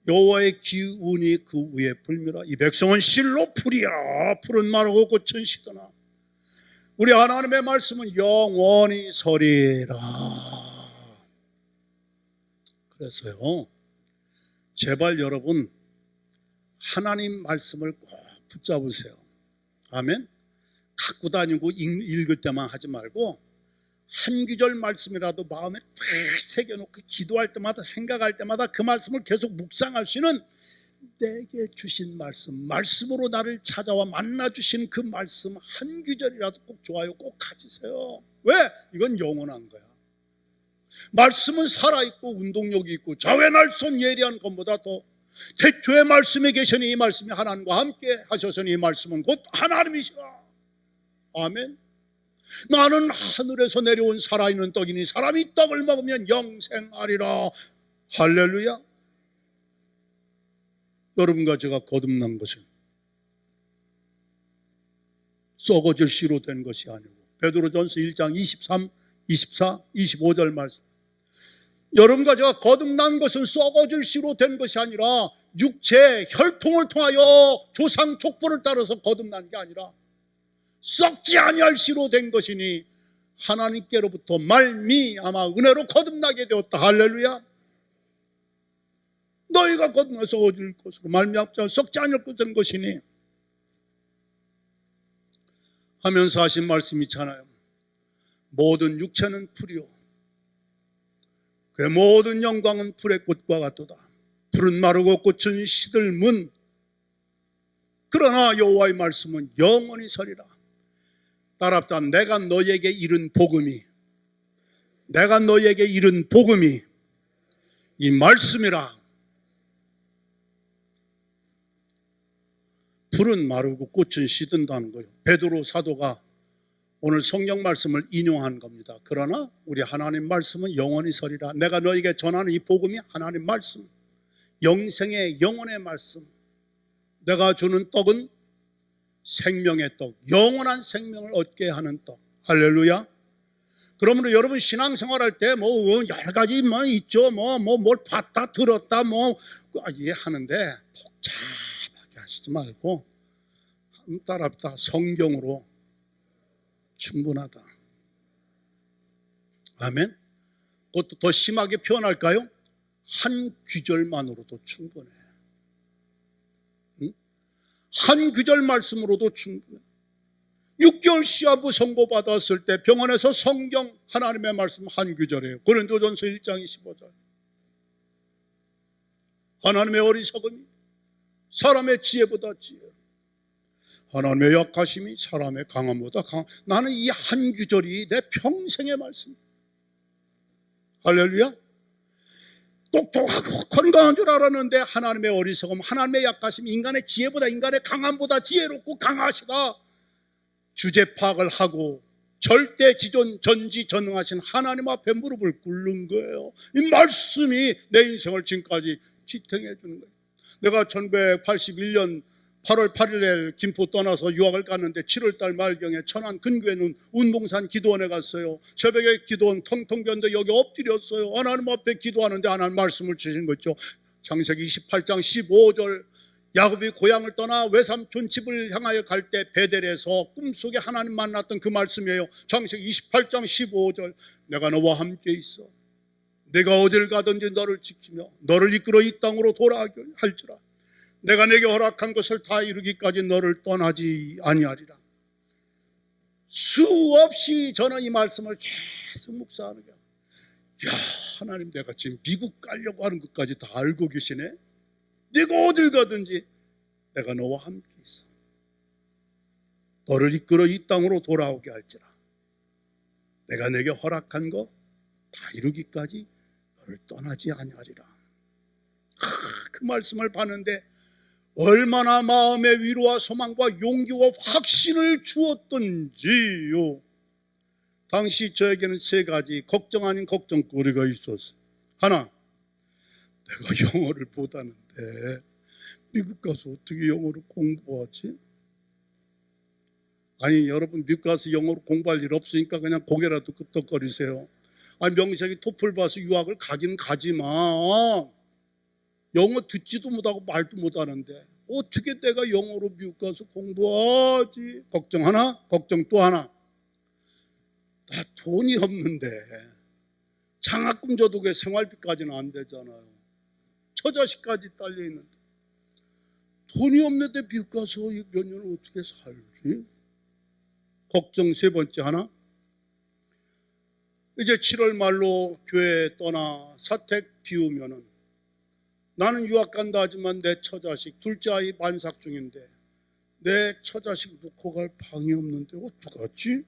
A: 여호와의 기운이 그 위에 불미라. 이 백성은 실로 풀이야. 풀은 마르고 꽃은 시드나. 우리 하나님의 말씀은 영원히 서리라. 그래서요, 제발 여러분 하나님 말씀을 꼭 붙잡으세요. 아멘. 갖고 다니고 읽을 때만 하지 말고 한 구절 말씀이라도 마음에 딱 새겨놓고 기도할 때마다 생각할 때마다 그 말씀을 계속 묵상할 수 있는 내게 주신 말씀으로 나를 찾아와 만나주신 그 말씀 한 구절이라도 꼭 좋아요. 꼭 가지세요. 왜? 이건 영원한 거야. 말씀은 살아있고 운동력이 있고 좌회 날선 예리한 것보다 더 태초의 말씀에 계시니 이 말씀이 하나님과 함께 하셔서니 이 말씀은 곧 하나님이시라. 아멘. 나는 하늘에서 내려온 살아있는 떡이니 사람이 떡을 먹으면 영생하리라. 할렐루야. 여러분과 제가 거듭난 것은 썩어질 씨로 된 것이 아니고 베드로전서 1장 23, 24, 25절 말씀. 여러분과 제가 거듭난 것은 썩어질 씨로 된 것이 아니라 육체 혈통을 통하여 조상 족보를 따라서 거듭난 게 아니라 썩지 아니할 씨로 된 것이니 하나님께로부터 말미암아 은혜로 거듭나게 되었다. 할렐루야. 너희가 거듭나 썩어질 것으로 말미암아 썩지 않을 것 된 것이니 하면서 하신 말씀이 있잖아요. 모든 육체는 풀이요 그의 모든 영광은 풀의 꽃과 같도다. 풀은 마르고 꽃은 시들문 그러나 여호와의 말씀은 영원히 서리라. 따라합시다. 내가 너에게 이른 복음이 이 말씀이라. 풀은 마르고 꽃은 시든다는 거예요. 베드로 사도가 오늘 성경 말씀을 인용한 겁니다. 그러나 우리 하나님 말씀은 영원히 서리라. 내가 너에게 전하는 이 복음이 하나님 말씀, 영생의 영원의 말씀. 내가 주는 떡은 생명의 떡, 영원한 생명을 얻게 하는 떡. 할렐루야. 그러므로 여러분 신앙생활할 때 여러 가지 있죠. 뭘 봤다 들었다 이해하는데 복잡하게 하시지 말고 따라합시다. 성경으로 충분하다. 아멘. 그것도 더 심하게 표현할까요? 한 구절만으로도 충분해. 한 구절 말씀으로도 충분해. 6개월 시한부 선고받았을 때 병원에서 성경 하나님의 말씀 한 구절이에요. 고린도전서 1장 25절. 하나님의 어리석음이 사람의 지혜보다 지혜, 하나님의 약하심이 사람의 강함보다 강함. 나는 이 한 구절이 내 평생의 말씀. 할렐루야. 똑똑하고 건강한 줄 알았는데 하나님의 어리석음, 하나님의 약하심, 인간의 지혜보다 인간의 강함보다 지혜롭고 강하시다. 주제 파악을 하고 절대지존 전지전능하신 하나님 앞에 무릎을 꿇는 거예요. 이 말씀이 내 인생을 지금까지 지탱해 주는 거예요. 내가 1981년 8월 8일에 김포 떠나서 유학을 갔는데 7월달 말경에 천안 근교에 있는 운봉산 기도원에 갔어요. 새벽에 기도원 텅텅 비었는데 여기 엎드렸어요. 하나님 앞에 기도하는데 하나님 말씀을 주신 거죠. 창세기 28장 15절. 야곱이 고향을 떠나 외삼촌 집을 향하여 갈 때 베델에서 꿈속에 하나님 만났던 그 말씀이에요. 창세기 28장 15절. 내가 너와 함께 있어. 내가 어딜 가든지 너를 지키며 너를 이끌어 이 땅으로 돌아가게 할지라. 내가 내게 허락한 것을 다 이루기까지 너를 떠나지 아니하리라. 수없이 저는 이 말씀을 계속 묵상하는 거야. 야, 하나님 내가 지금 미국 가려고 하는 것까지 다 알고 계시네. 네가 어딜 가든지 내가 너와 함께 있어. 너를 이끌어 이 땅으로 돌아오게 할지라. 내가 내게 허락한 거 다 이루기까지 너를 떠나지 아니하리라. 그 말씀을 봤는데 얼마나 마음의 위로와 소망과 용기와 확신을 주었던지요. 당시 저에게는 세 가지 걱정 아닌 걱정거리가 있었어요. 하나, 내가 영어를 못하는데 미국 가서 어떻게 영어를 공부하지? 아니 여러분 미국 가서 영어로 공부할 일 없으니까 그냥 고개라도 끄덕거리세요. 아니 명색이 토플 봐서 유학을 가긴 가지만 영어 듣지도 못하고 말도 못하는데 어떻게 내가 영어로 미국 가서 공부하지? 걱정 하나, 걱정 또 하나. 나 돈이 없는데 장학금 줘도 그 생활비까지는 안 되잖아요. 처자식까지 딸려있는데 돈이 없는데 미국 가서 몇 년을 어떻게 살지? 걱정 세 번째 하나. 이제 7월 말로 교회 떠나 사택 비우면은 나는 유학 간다 하지만 내 처자식 둘째 아이 만삭 중인데 내 처자식 놓고 갈 방이 없는데 어떡하지?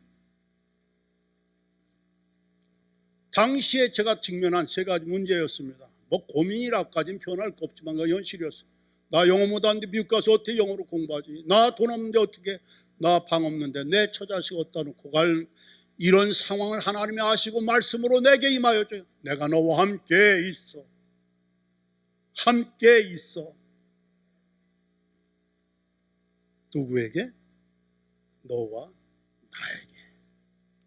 A: 당시에 제가 직면한 세 가지 문제였습니다. 고민이라고까지는 표현할 거 없지만 그 현실이었어요. 나 영어 못하는데 미국 가서 어떻게 영어로 공부하지? 나 돈 없는데 어떻게? 나 방 없는데 내 처자식 어디다 놓고 갈? 이런 상황을 하나님이 아시고 말씀으로 내게 임하여 줘요. 내가 너와 함께 있어. 함께 있어. 누구에게? 너와 나에게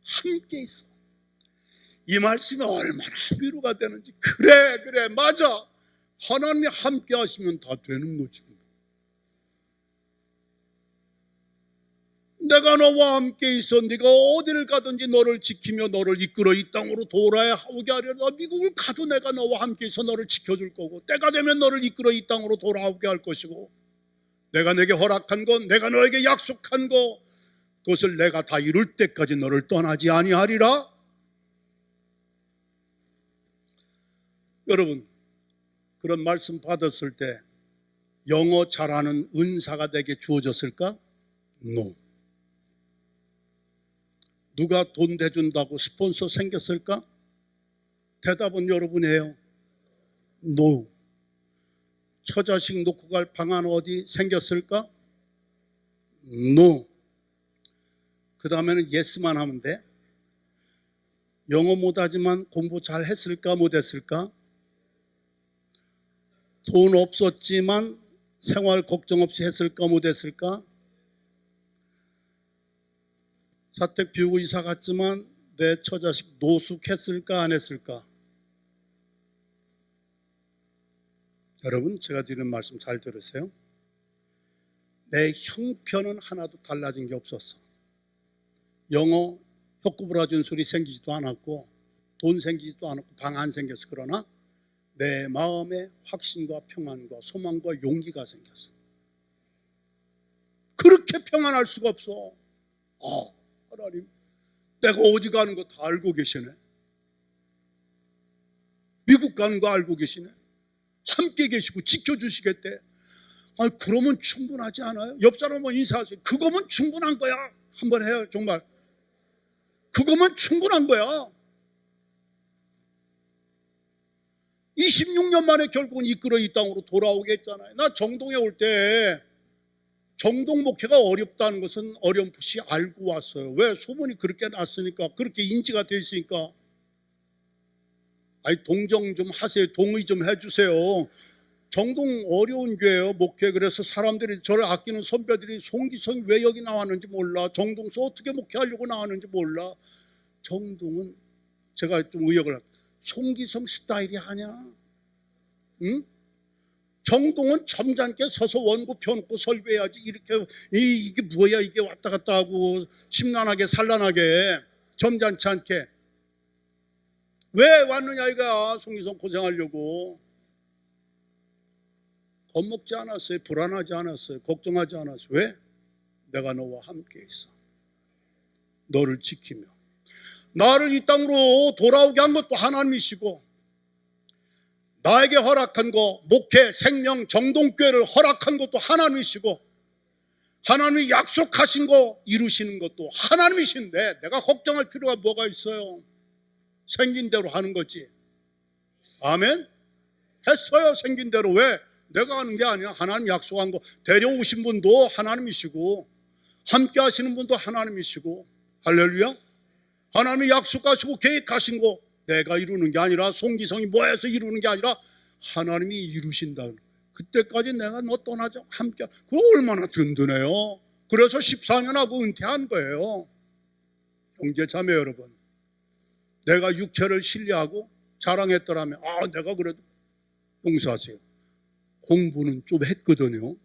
A: 함께 있어. 이 말씀이 얼마나 위로가 되는지. 그래 맞아. 하나님이 함께 하시면 다 되는 거지. 내가 너와 함께 있어. 네가 어디를 가든지 너를 지키며 너를 이끌어 이 땅으로 돌아오게 하려다. 미국을 가도 내가 너와 함께 있어 너를 지켜줄 거고 때가 되면 너를 이끌어 이 땅으로 돌아오게 할 것이고 내가 내게 허락한 것, 내가 너에게 약속한 것, 그것을 내가 다 이룰 때까지 너를 떠나지 아니하리라. 여러분 그런 말씀 받았을 때 영어 잘하는 은사가 내게 주어졌을까? No. 누가 돈 대준다고 스폰서 생겼을까? 대답은 여러분이에요. No. 처자식 놓고 갈 방안 어디 생겼을까? No. 그 다음에는 yes만 하면 돼. 영어 못하지만 공부 잘 했을까 못했을까? 돈 없었지만 생활 걱정 없이 했을까 못했을까? 사택 비우고 이사 갔지만 내 처자식 노숙했을까 안 했을까? 여러분, 제가 드리는 말씀 잘 들으세요. 내 형편은 하나도 달라진 게 없었어. 영어 혀구부라진 소리 생기지도 않았고 돈 생기지도 않았고 방 안 생겼어. 그러나 내 마음에 확신과 평안과 소망과 용기가 생겼어. 그렇게 평안할 수가 없어. 하나님, 내가 어디 가는 거 다 알고 계시네. 미국 가는 거 알고 계시네. 함께 계시고 지켜주시겠대. 그러면 충분하지 않아요? 옆 사람은 인사하세요. 그거면 충분한 거야. 한번 해요. 정말 그거면 충분한 거야. 26년 만에 결국은 이끌어 이 땅으로 돌아오게 했잖아요. 나 정동에 올 때 정동 목회가 어렵다는 것은 어렴풋이 알고 왔어요. 왜? 소문이 그렇게 났으니까, 그렇게 인지가 되어 있으니까. 동정 좀 하세요. 동의 좀 해주세요. 정동 어려운 교회예요, 목회. 그래서 사람들이, 저를 아끼는 선배들이 송기성이 왜 여기 나왔는지 몰라. 정동서 어떻게 목회하려고 나왔는지 몰라. 정동은 제가 좀 의역을 할게요. 송기성 스타일이 아니야. 응? 정동은 점잖게 서서 원고 펴놓고 설교해야지. 이렇게 이게 뭐야 이게 왔다 갔다 하고 심란하게 산란하게 점잖지 않게. 왜 왔느냐 이거야. 송기성 고생하려고. 겁먹지 않았어요. 불안하지 않았어요. 걱정하지 않았어요. 왜? 내가 너와 함께 있어. 너를 지키며 나를 이 땅으로 돌아오게 한 것도 하나님이시고, 나에게 허락한 거, 목회, 생명, 정동교회를 허락한 것도 하나님이시고, 하나님이 약속하신 거 이루시는 것도 하나님이신데 내가 걱정할 필요가 뭐가 있어요? 생긴 대로 하는 거지. 아멘? 했어요. 생긴 대로. 왜? 내가 하는 게 아니야. 하나님 약속한 거. 데려오신 분도 하나님이시고 함께 하시는 분도 하나님이시고. 할렐루야. 하나님이 약속하시고 계획하신 거 내가 이루는 게 아니라, 송기성이 뭐해서 이루는 게 아니라 하나님이 이루신다는 거예요. 그때까지 내가 너 떠나지 함께. 그거 얼마나 든든해요. 그래서 14년 하고 은퇴한 거예요. 형제 자매 여러분, 내가 육체를 신뢰하고 자랑했더라면 내가 그래도, 용서하세요, 공부는 좀 했거든요.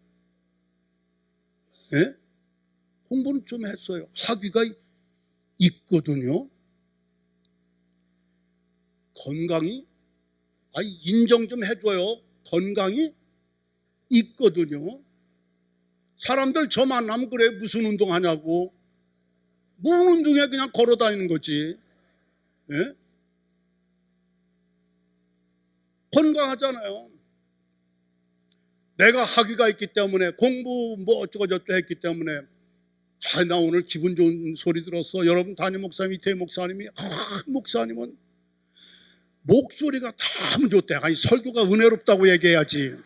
A: 예? 공부는 좀 했어요. 학위가 있거든요. 건강이, 인정 좀 해줘요. 건강이 있거든요. 사람들 저 만나면 그래, 무슨 운동하냐고. 무슨 운동에 그냥 걸어 다니는 거지. 예? 건강하잖아요. 내가 학위가 있기 때문에, 공부 뭐 어쩌고저쩌고 했기 때문에. 나 오늘 기분 좋은 소리 들었어. 여러분, 담임 목사님, 이태희 목사님이, 목사님은 목소리가 참 좋대. 설교가 은혜롭다고 얘기해야지.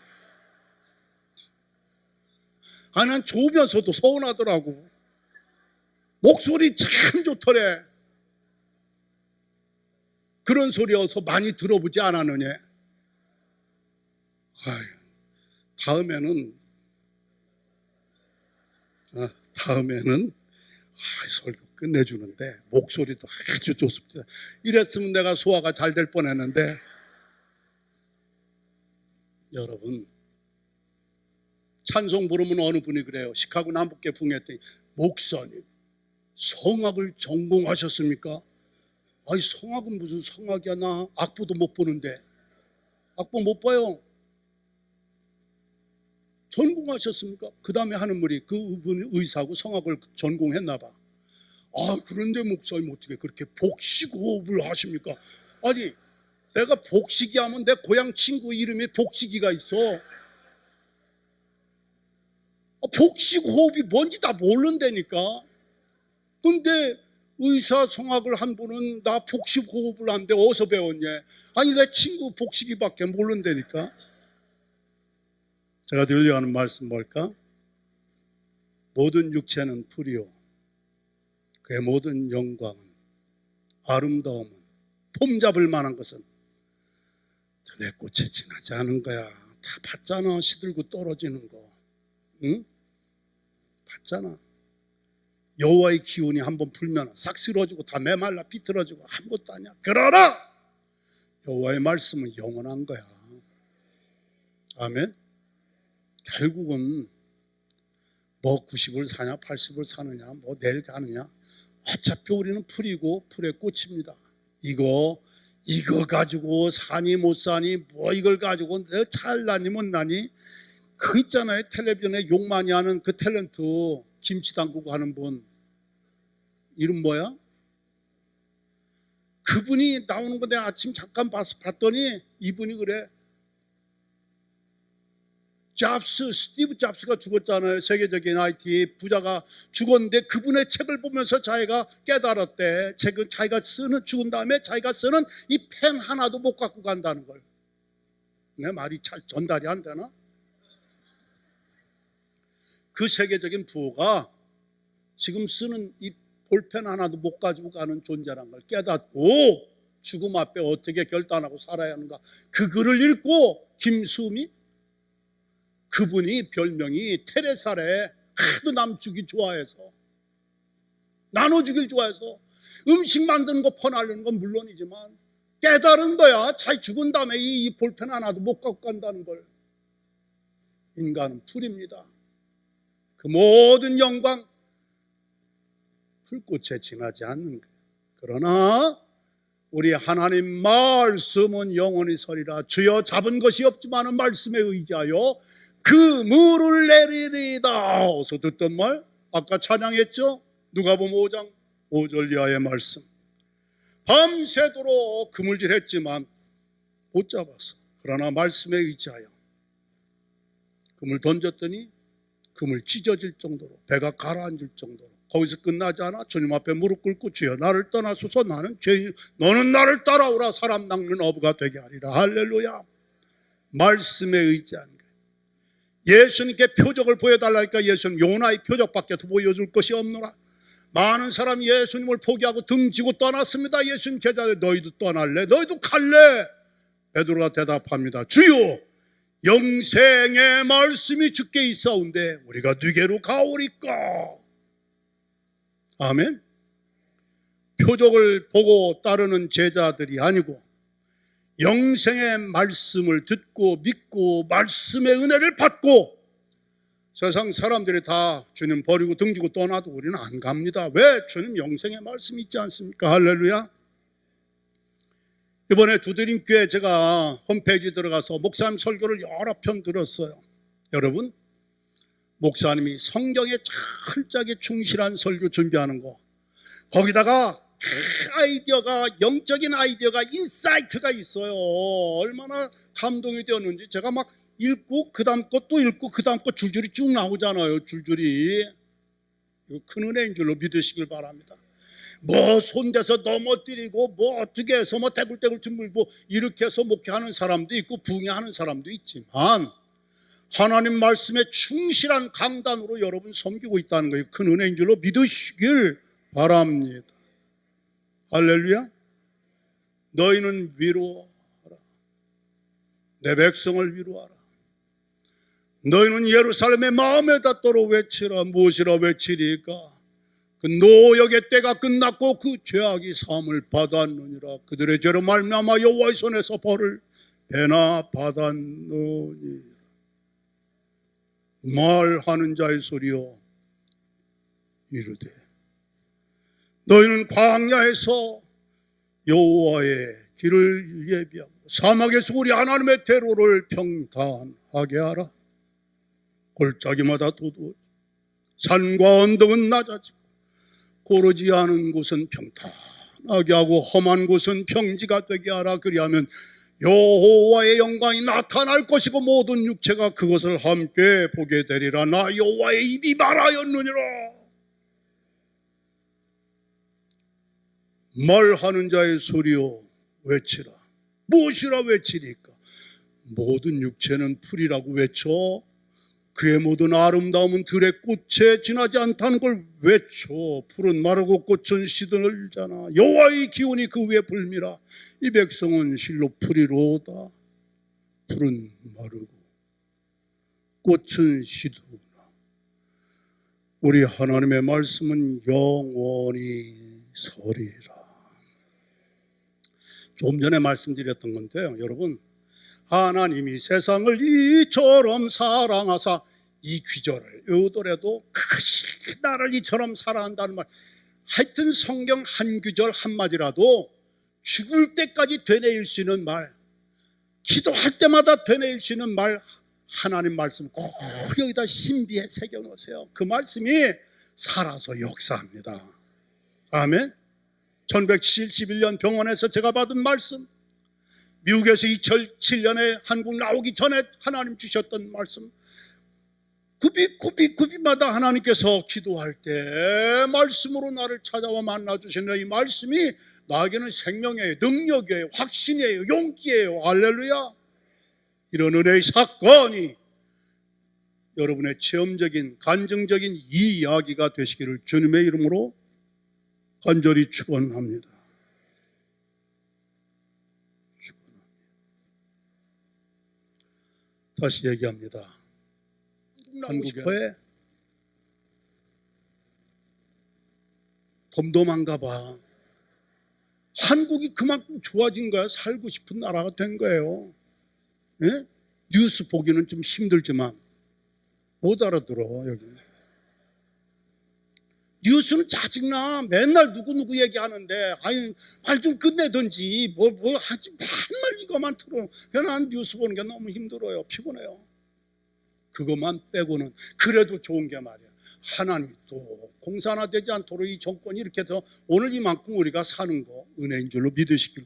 A: 난 좋으면서도 서운하더라고. 목소리 참 좋더래. 그런 소리여서 많이 들어보지 않았느냐. 다음에는 설교 끝내주는데 목소리도 아주 좋습니다. 이랬으면 내가 소화가 잘 될 뻔했는데. 여러분, 찬송 부르면 어느 분이 그래요. 시카고 남북계 붕했더니, 목사님 성악을 전공하셨습니까? 성악은 무슨 성악이야. 나 악보도 못 보는데. 악보 못 봐요. 전공하셨습니까? 그 다음에 하는 말이, 그분이 의사고 성악을 전공했나 봐. 그런데 목사님 어떻게 그렇게 복식호흡을 하십니까? 내가 복식이 하면 내 고향 친구 이름이 복식이가 있어. 복식호흡이 뭔지 다 모른다니까. 근데 의사성악을 한 분은 나 복식 호흡을 한데 어디서 배웠냐? 아니 내 친구 복식이밖에 모른다니까. 제가 드리려고 하는 말씀 뭘까? 모든 육체는 풀이요 그의 모든 영광은, 아름다움은, 폼 잡을 만한 것은 들의 꽃에 지나지 않은 거야. 다 봤잖아. 시들고 떨어지는 거. 응? 봤잖아. 여호와의 기운이 한번 풀면 싹 쓰러지고 다 메말라 비틀어지고 아무것도 아니야. 그러나 여호와의 말씀은 영원한 거야. 아멘. 결국은 뭐 90을 사냐 80을 사느냐 뭐 내일 가느냐, 어차피 우리는 풀이고 풀의 꽃입니다. 이거 가지고 사니 못 사니 뭐 이걸 가지고 너 잘나니 못나니, 그 있잖아요. 텔레비전에 욕 많이 하는 그 탤런트 김치 담그고 하는 분 이름 뭐야? 그분이 나오는 거 내가 아침 잠깐 봤더니 이분이 그래. 스티브 잡스가 죽었잖아요. 세계적인 IT 부자가 죽었는데 그분의 책을 보면서 자기가 깨달았대. 책은 자기가 죽은 다음에 자기가 쓰는 이 펜 하나도 못 갖고 간다는 걸. 내 말이 잘 전달이 안 되나? 그 세계적인 부호가 지금 쓰는 이 볼펜 하나도 못 가지고 가는 존재란 걸 깨닫고 죽음 앞에 어떻게 결단하고 살아야 하는가, 그 글을 읽고 김수미, 그분이 별명이 테레사래. 하도 남 주기 좋아해서, 나눠주길 좋아해서 음식 만드는 거 퍼나르는 건 물론이지만 깨달은 거야. 자기 죽은 다음에 이 볼펜 하나도 못 갖고 간다는 걸. 인간은 풀입니다. 그 모든 영광 풀꽃에 지나지 않는 거예요. 그러나 우리 하나님 말씀은 영원히 서리라. 주여 잡은 것이 없지만 말씀에 의지하여 그 물을 내리리다. 어서 듣던 말 아까 찬양했죠. 누가복음 5장 5절 이하의 말씀. 밤새도록 그물질했지만 못 잡았어. 그러나 말씀에 의지하여 그물 던졌더니 그물 찢어질 정도로, 배가 가라앉을 정도로. 거기서 끝나지 않아. 주님 앞에 무릎 꿇고 주여 나를 떠나소서, 나는 죄인, 너는 나를 따라오라. 사람 낚는 어부가 되게 하리라. 할렐루야. 말씀에 의지한 거예요. 예수님께 표적을 보여달라니까 예수님 요나의 표적밖에 더 보여줄 것이 없노라. 많은 사람이 예수님을 포기하고 등지고 떠났습니다. 예수님 제자들, 너희도 떠날래? 너희도 갈래? 베드로가 대답합니다. 주여, 영생의 말씀이 주께 있사온데 우리가 누게로 가오리까? 아멘. 표적을 보고 따르는 제자들이 아니고 영생의 말씀을 듣고 믿고 말씀의 은혜를 받고, 세상 사람들이 다 주님 버리고 등지고 떠나도 우리는 안 갑니다. 왜? 주님 영생의 말씀이 있지 않습니까? 할렐루야. 이번에 두드림교회 제가 홈페이지 들어가서 목사님 설교를 여러 편 들었어요. 여러분, 목사님이 성경에 철저하게 충실한 설교 준비하는 거, 거기다가 아이디어가, 영적인 아이디어가, 인사이트가 있어요. 얼마나 감동이 되었는지. 제가 막 읽고 그 다음 거 또 읽고 그 다음 거 줄줄이 쭉 나오잖아요. 줄줄이. 이거 큰 은혜인 줄로 믿으시길 바랍니다. 뭐 손대서 넘어뜨리고 뭐 어떻게 해서 뭐 대굴대굴 둥글고 이렇게 해서 목회하는 사람도 있고 붕괴하는 사람도 있지만 하나님 말씀에 충실한 강단으로 여러분 섬기고 있다는 거예요. 큰 은혜인 줄로 믿으시길 바랍니다. 할렐루야. 너희는 위로하라. 내 백성을 위로하라. 너희는 예루살렘의 마음에 닿도록 외치라. 무엇이라 외치리까? 그 노역의 때가 끝났고 그 죄악이 사함을 받았느니라. 그들의 죄로 말미암아 여호와의 손에서 벌을 배나 받았느니라. 말하는 자의 소리여 이르되 너희는 광야에서 여호와의 길을 예비하고 사막에서 우리 하나님의 대로를 평탄하게 하라. 골짜기마다 도도 산과 언덕은 낮아지고 고르지 않은 곳은 평탄하게 하고 험한 곳은 평지가 되게 하라. 그리하면 여호와의 영광이 나타날 것이고 모든 육체가 그것을 함께 보게 되리라. 나 여호와의 입이 말하였느니라. 말하는 자의 소리요 외치라. 무엇이라 외치리까? 모든 육체는 풀이라고 외쳐 그의 모든 아름다움은 들의 꽃에 지나지 않다는 걸 외쳐. 풀은 마르고 꽃은 시들잖아. 여호와의 기운이 그 위에 불미라. 이 백성은 실로 풀이로다. 풀은 마르고 꽃은 시드구나. 우리 하나님의 말씀은 영원히 서리라. 좀 전에 말씀드렸던 건데요, 여러분, 하나님이 세상을 이처럼 사랑하사, 이 귀절을 외우더라도 그것이 나를 이처럼 사랑한다는 말, 하여튼 성경 한 귀절 한마디라도 죽을 때까지 되뇌일 수 있는 말, 기도할 때마다 되뇌일 수 있는 말, 하나님 말씀 꼭 여기다 신비에 새겨놓으세요. 그 말씀이 살아서 역사합니다. 아멘. 1971년 병원에서 제가 받은 말씀, 미국에서 2007년에 한국 나오기 전에 하나님 주셨던 말씀, 굽이마다 하나님께서 기도할 때 말씀으로 나를 찾아와 만나주시는 이 말씀이 나에게는 생명이에요, 능력이에요, 확신이에요, 용기예요. 할렐루야. 이런 은혜의 사건이 여러분의 체험적인 간증적인 이 이야기가 되시기를 주님의 이름으로 간절히 축원합니다. 다시 얘기합니다. 한국에 덤덤한가 봐. 한국이 그만큼 좋아진 거야. 살고 싶은 나라가 된 거예요. 예? 뉴스 보기는 좀 힘들지만 못 알아들어. 여기는 뉴스는 짜증나. 맨날 누구 얘기하는데, 아니 말 좀 끝내든지 뭐 하지. 맨날 이거만 틀어. 난 뉴스 보는 게 너무 힘들어요. 피곤해요. 그것만 빼고는 그래도 좋은 게 말이야. 하나님이 또 공산화되지 않도록 이 정권이 이렇게 해서 오늘 이만큼 우리가 사는 거 은혜인 줄로 믿으시길.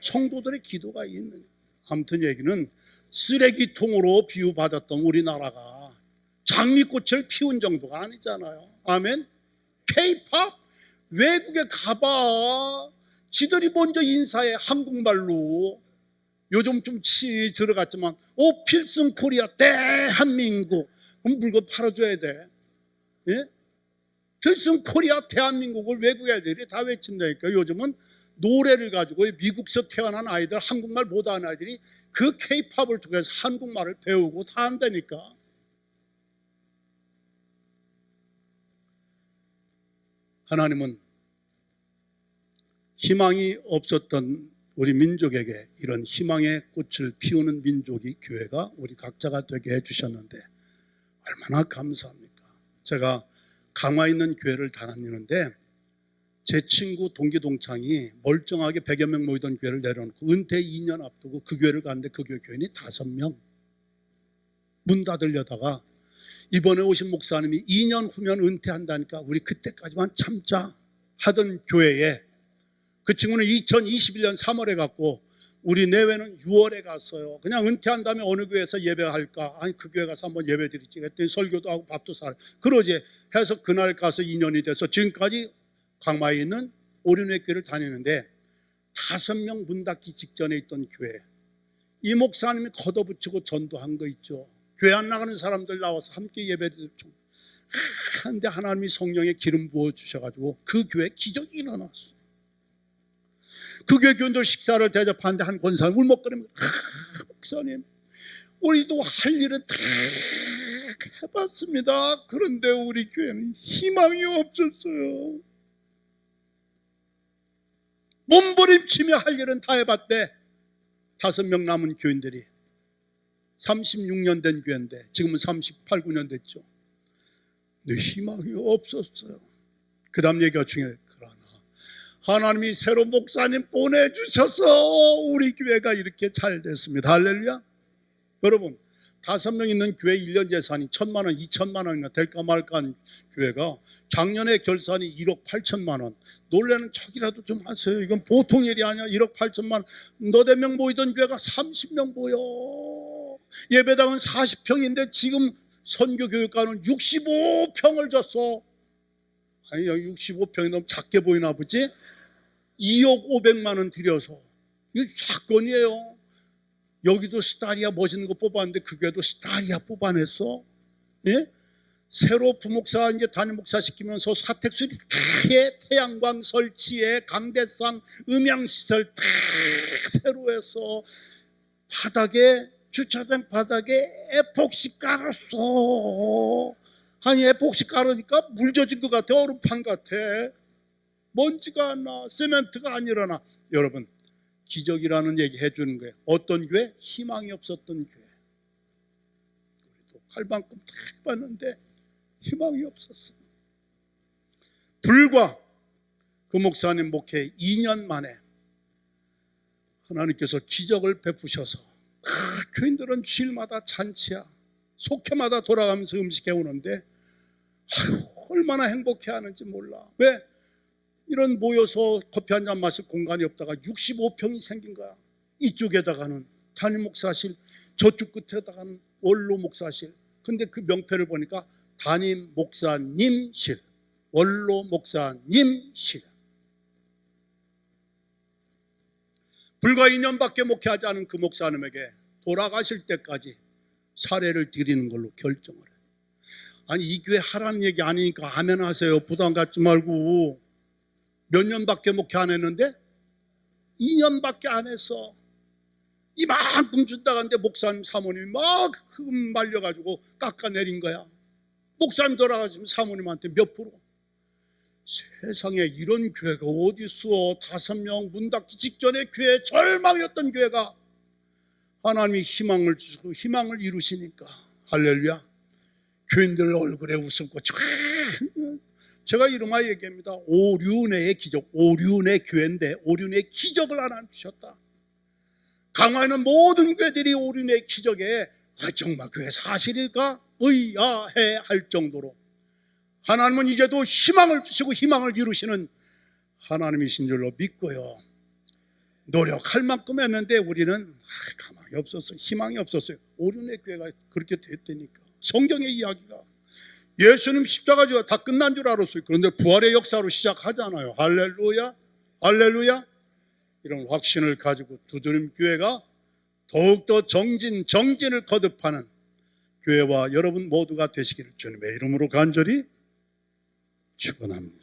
A: 성도들의 기도가 있는. 아무튼 얘기는 쓰레기통으로 비유받았던 우리나라가 장미꽃을 피운 정도가 아니잖아요. 아멘. K-팝 외국에 가봐. 지들이 먼저 인사해. 한국말로. 요즘 좀 들어갔지만 필승 코리아 대한민국. 그럼 물건 팔아줘야 돼. 예? 필승 코리아 대한민국을 외국 애들이 다 외친다니까. 요즘은 노래를 가지고 미국에서 태어난 아이들, 한국말 못하는 아이들이 그 K-팝을 통해서 한국말을 배우고 다 한다니까. 하나님은 희망이 없었던 우리 민족에게 이런 희망의 꽃을 피우는 민족이 교회가 우리 각자가 되게 해주셨는데 얼마나 감사합니까? 제가 강화에 있는 교회를 다녔는데 제 친구 동기 동창이 멀쩡하게 100여 명 모이던 교회를 내려놓고 은퇴 2년 앞두고 그 교회를 갔는데 그 교회 교인이 5명. 문 닫으려다가 이번에 오신 목사님이 2년 후면 은퇴한다니까 우리 그때까지만 참자 하던 교회에 그 친구는 2021년 3월에 갔고 우리 내외는 6월에 갔어요. 그냥 은퇴한 다음에 어느 교회에서 예배할까? 아니 그 교회 가서 한번 예배 드리지. 그랬더니 설교도 하고 밥도 사. 그러지 해서 그날 가서 2년이 돼서 지금까지 강마에 있는 오륜회교를 다니는데 5명 문 닫기 직전에 있던 교회. 이 목사님이 걷어붙이고 전도한 거 있죠. 교회 안 나가는 사람들 나와서 함께 예배를 좀. 근데 하나님이 성령의 기름 부어주셔가지고 그 교회에 기적이 일어났어요. 그 교회 교인들 식사를 대접하는데 한 권사님 울먹거리면서 목사님 우리도 할 일은 다 해봤습니다. 그런데 우리 교회는 희망이 없었어요. 몸부림치며 할 일은 다 해봤대. 5명 남은 교인들이 36년 된 교회인데 지금은 38, 9년 됐죠. 근데 희망이 없었어요. 그 다음 얘기가 중요해요. 그러나 하나님이 새로 목사님 보내주셔서 우리 교회가 이렇게 잘 됐습니다. 할렐루야. 여러분 5명 있는 교회 1년 예산이 1,000만 원, 2천만 원이나 될까 말까 한 교회가 작년에 결산이 1억 8천만 원. 놀라는 척이라도 좀 하세요. 이건 보통 일이 아니야. 1억 8천만 원. 너댓 명 모이던 교회가 30명 모여. 예배당은 40평인데 지금 선교교육과는 65평을 줬어. 아니 65평이 너무 작게 보이나 보지? 2억 500만 원 들여서, 이거 사건이에요. 여기도 스타리아 멋있는 거 뽑았는데 그 교회도 스타리아 뽑아냈어. 예? 새로 부목사 이제 담임 목사 시키면서 사택수리 다 해, 태양광 설치에 강대상 음향시설 다 새로 해서 바닥에, 주차장 바닥에 에폭시 깔았어. 아니 에폭시 깔으니까 물 젖은 것 같아. 얼음판 같아. 먼지가 안 나. 세멘트가 안 일어나. 여러분, 기적이라는 얘기 해주는 거예요. 어떤 교회? 희망이 없었던 교회. 우리도 할 만큼 다 해봤는데 희망이 없었어. 불과 그 목사님 목회 2년 만에 하나님께서 기적을 베푸셔서 교인들은 주일마다 잔치야. 속회마다 돌아가면서 음식해 오는데 얼마나 행복해하는지 몰라. 왜? 이런 모여서 커피 한잔 마실 공간이 없다가 65평이 생긴 거야. 이쪽에다가는 담임 목사실, 저쪽 끝에다가는 원로 목사실. 근데 그 명패를 보니까 담임 목사님실, 원로 목사님실. 불과 2년밖에 목회하지 않은 그 목사님에게 돌아가실 때까지 사례를 드리는 걸로 결정을 해. 아니, 이 교회 하라는 얘기 아니니까 아멘 하세요. 부담 갖지 말고. 몇 년밖에 목회 안 했는데 2년밖에 안 했어. 이만큼 준다고 하는데 목사님 사모님이 막 흠 말려가지고 깎아내린 거야. 목사님 돌아가시면 사모님한테 몇 프로? 세상에 이런 교회가 어디 있어. 5명 문 닫기 직전에 교회 절망이었던 교회가 하나님이 희망을 주시고 희망을 이루시니까 할렐루야. 교인들 얼굴에 웃음꽃이. 제가 이름하 얘기합니다. 오륜의 기적. 오륜의 교회인데 오륜의 기적을 하나 주셨다. 강화에는 모든 교회들이 오륜의 기적에 정말 그게 사실일까? 의아해 할 정도로 하나님은 이제도 희망을 주시고 희망을 이루시는 하나님이신 줄로 믿고요. 노력할 만큼 했는데 우리는 가망이 없었어요. 희망이 없었어요. 오륜의 교회가 그렇게 됐다니까. 성경의 이야기가 예수님 십자가 지가 다 끝난 줄 알았어요. 그런데 부활의 역사로 시작하잖아요. 할렐루야, 할렐루야. 이런 확신을 가지고 두드림 교회가 더욱더 정진을 거듭하는 교회와 여러분 모두가 되시기를 주님의 이름으로 간절히 축원합니다.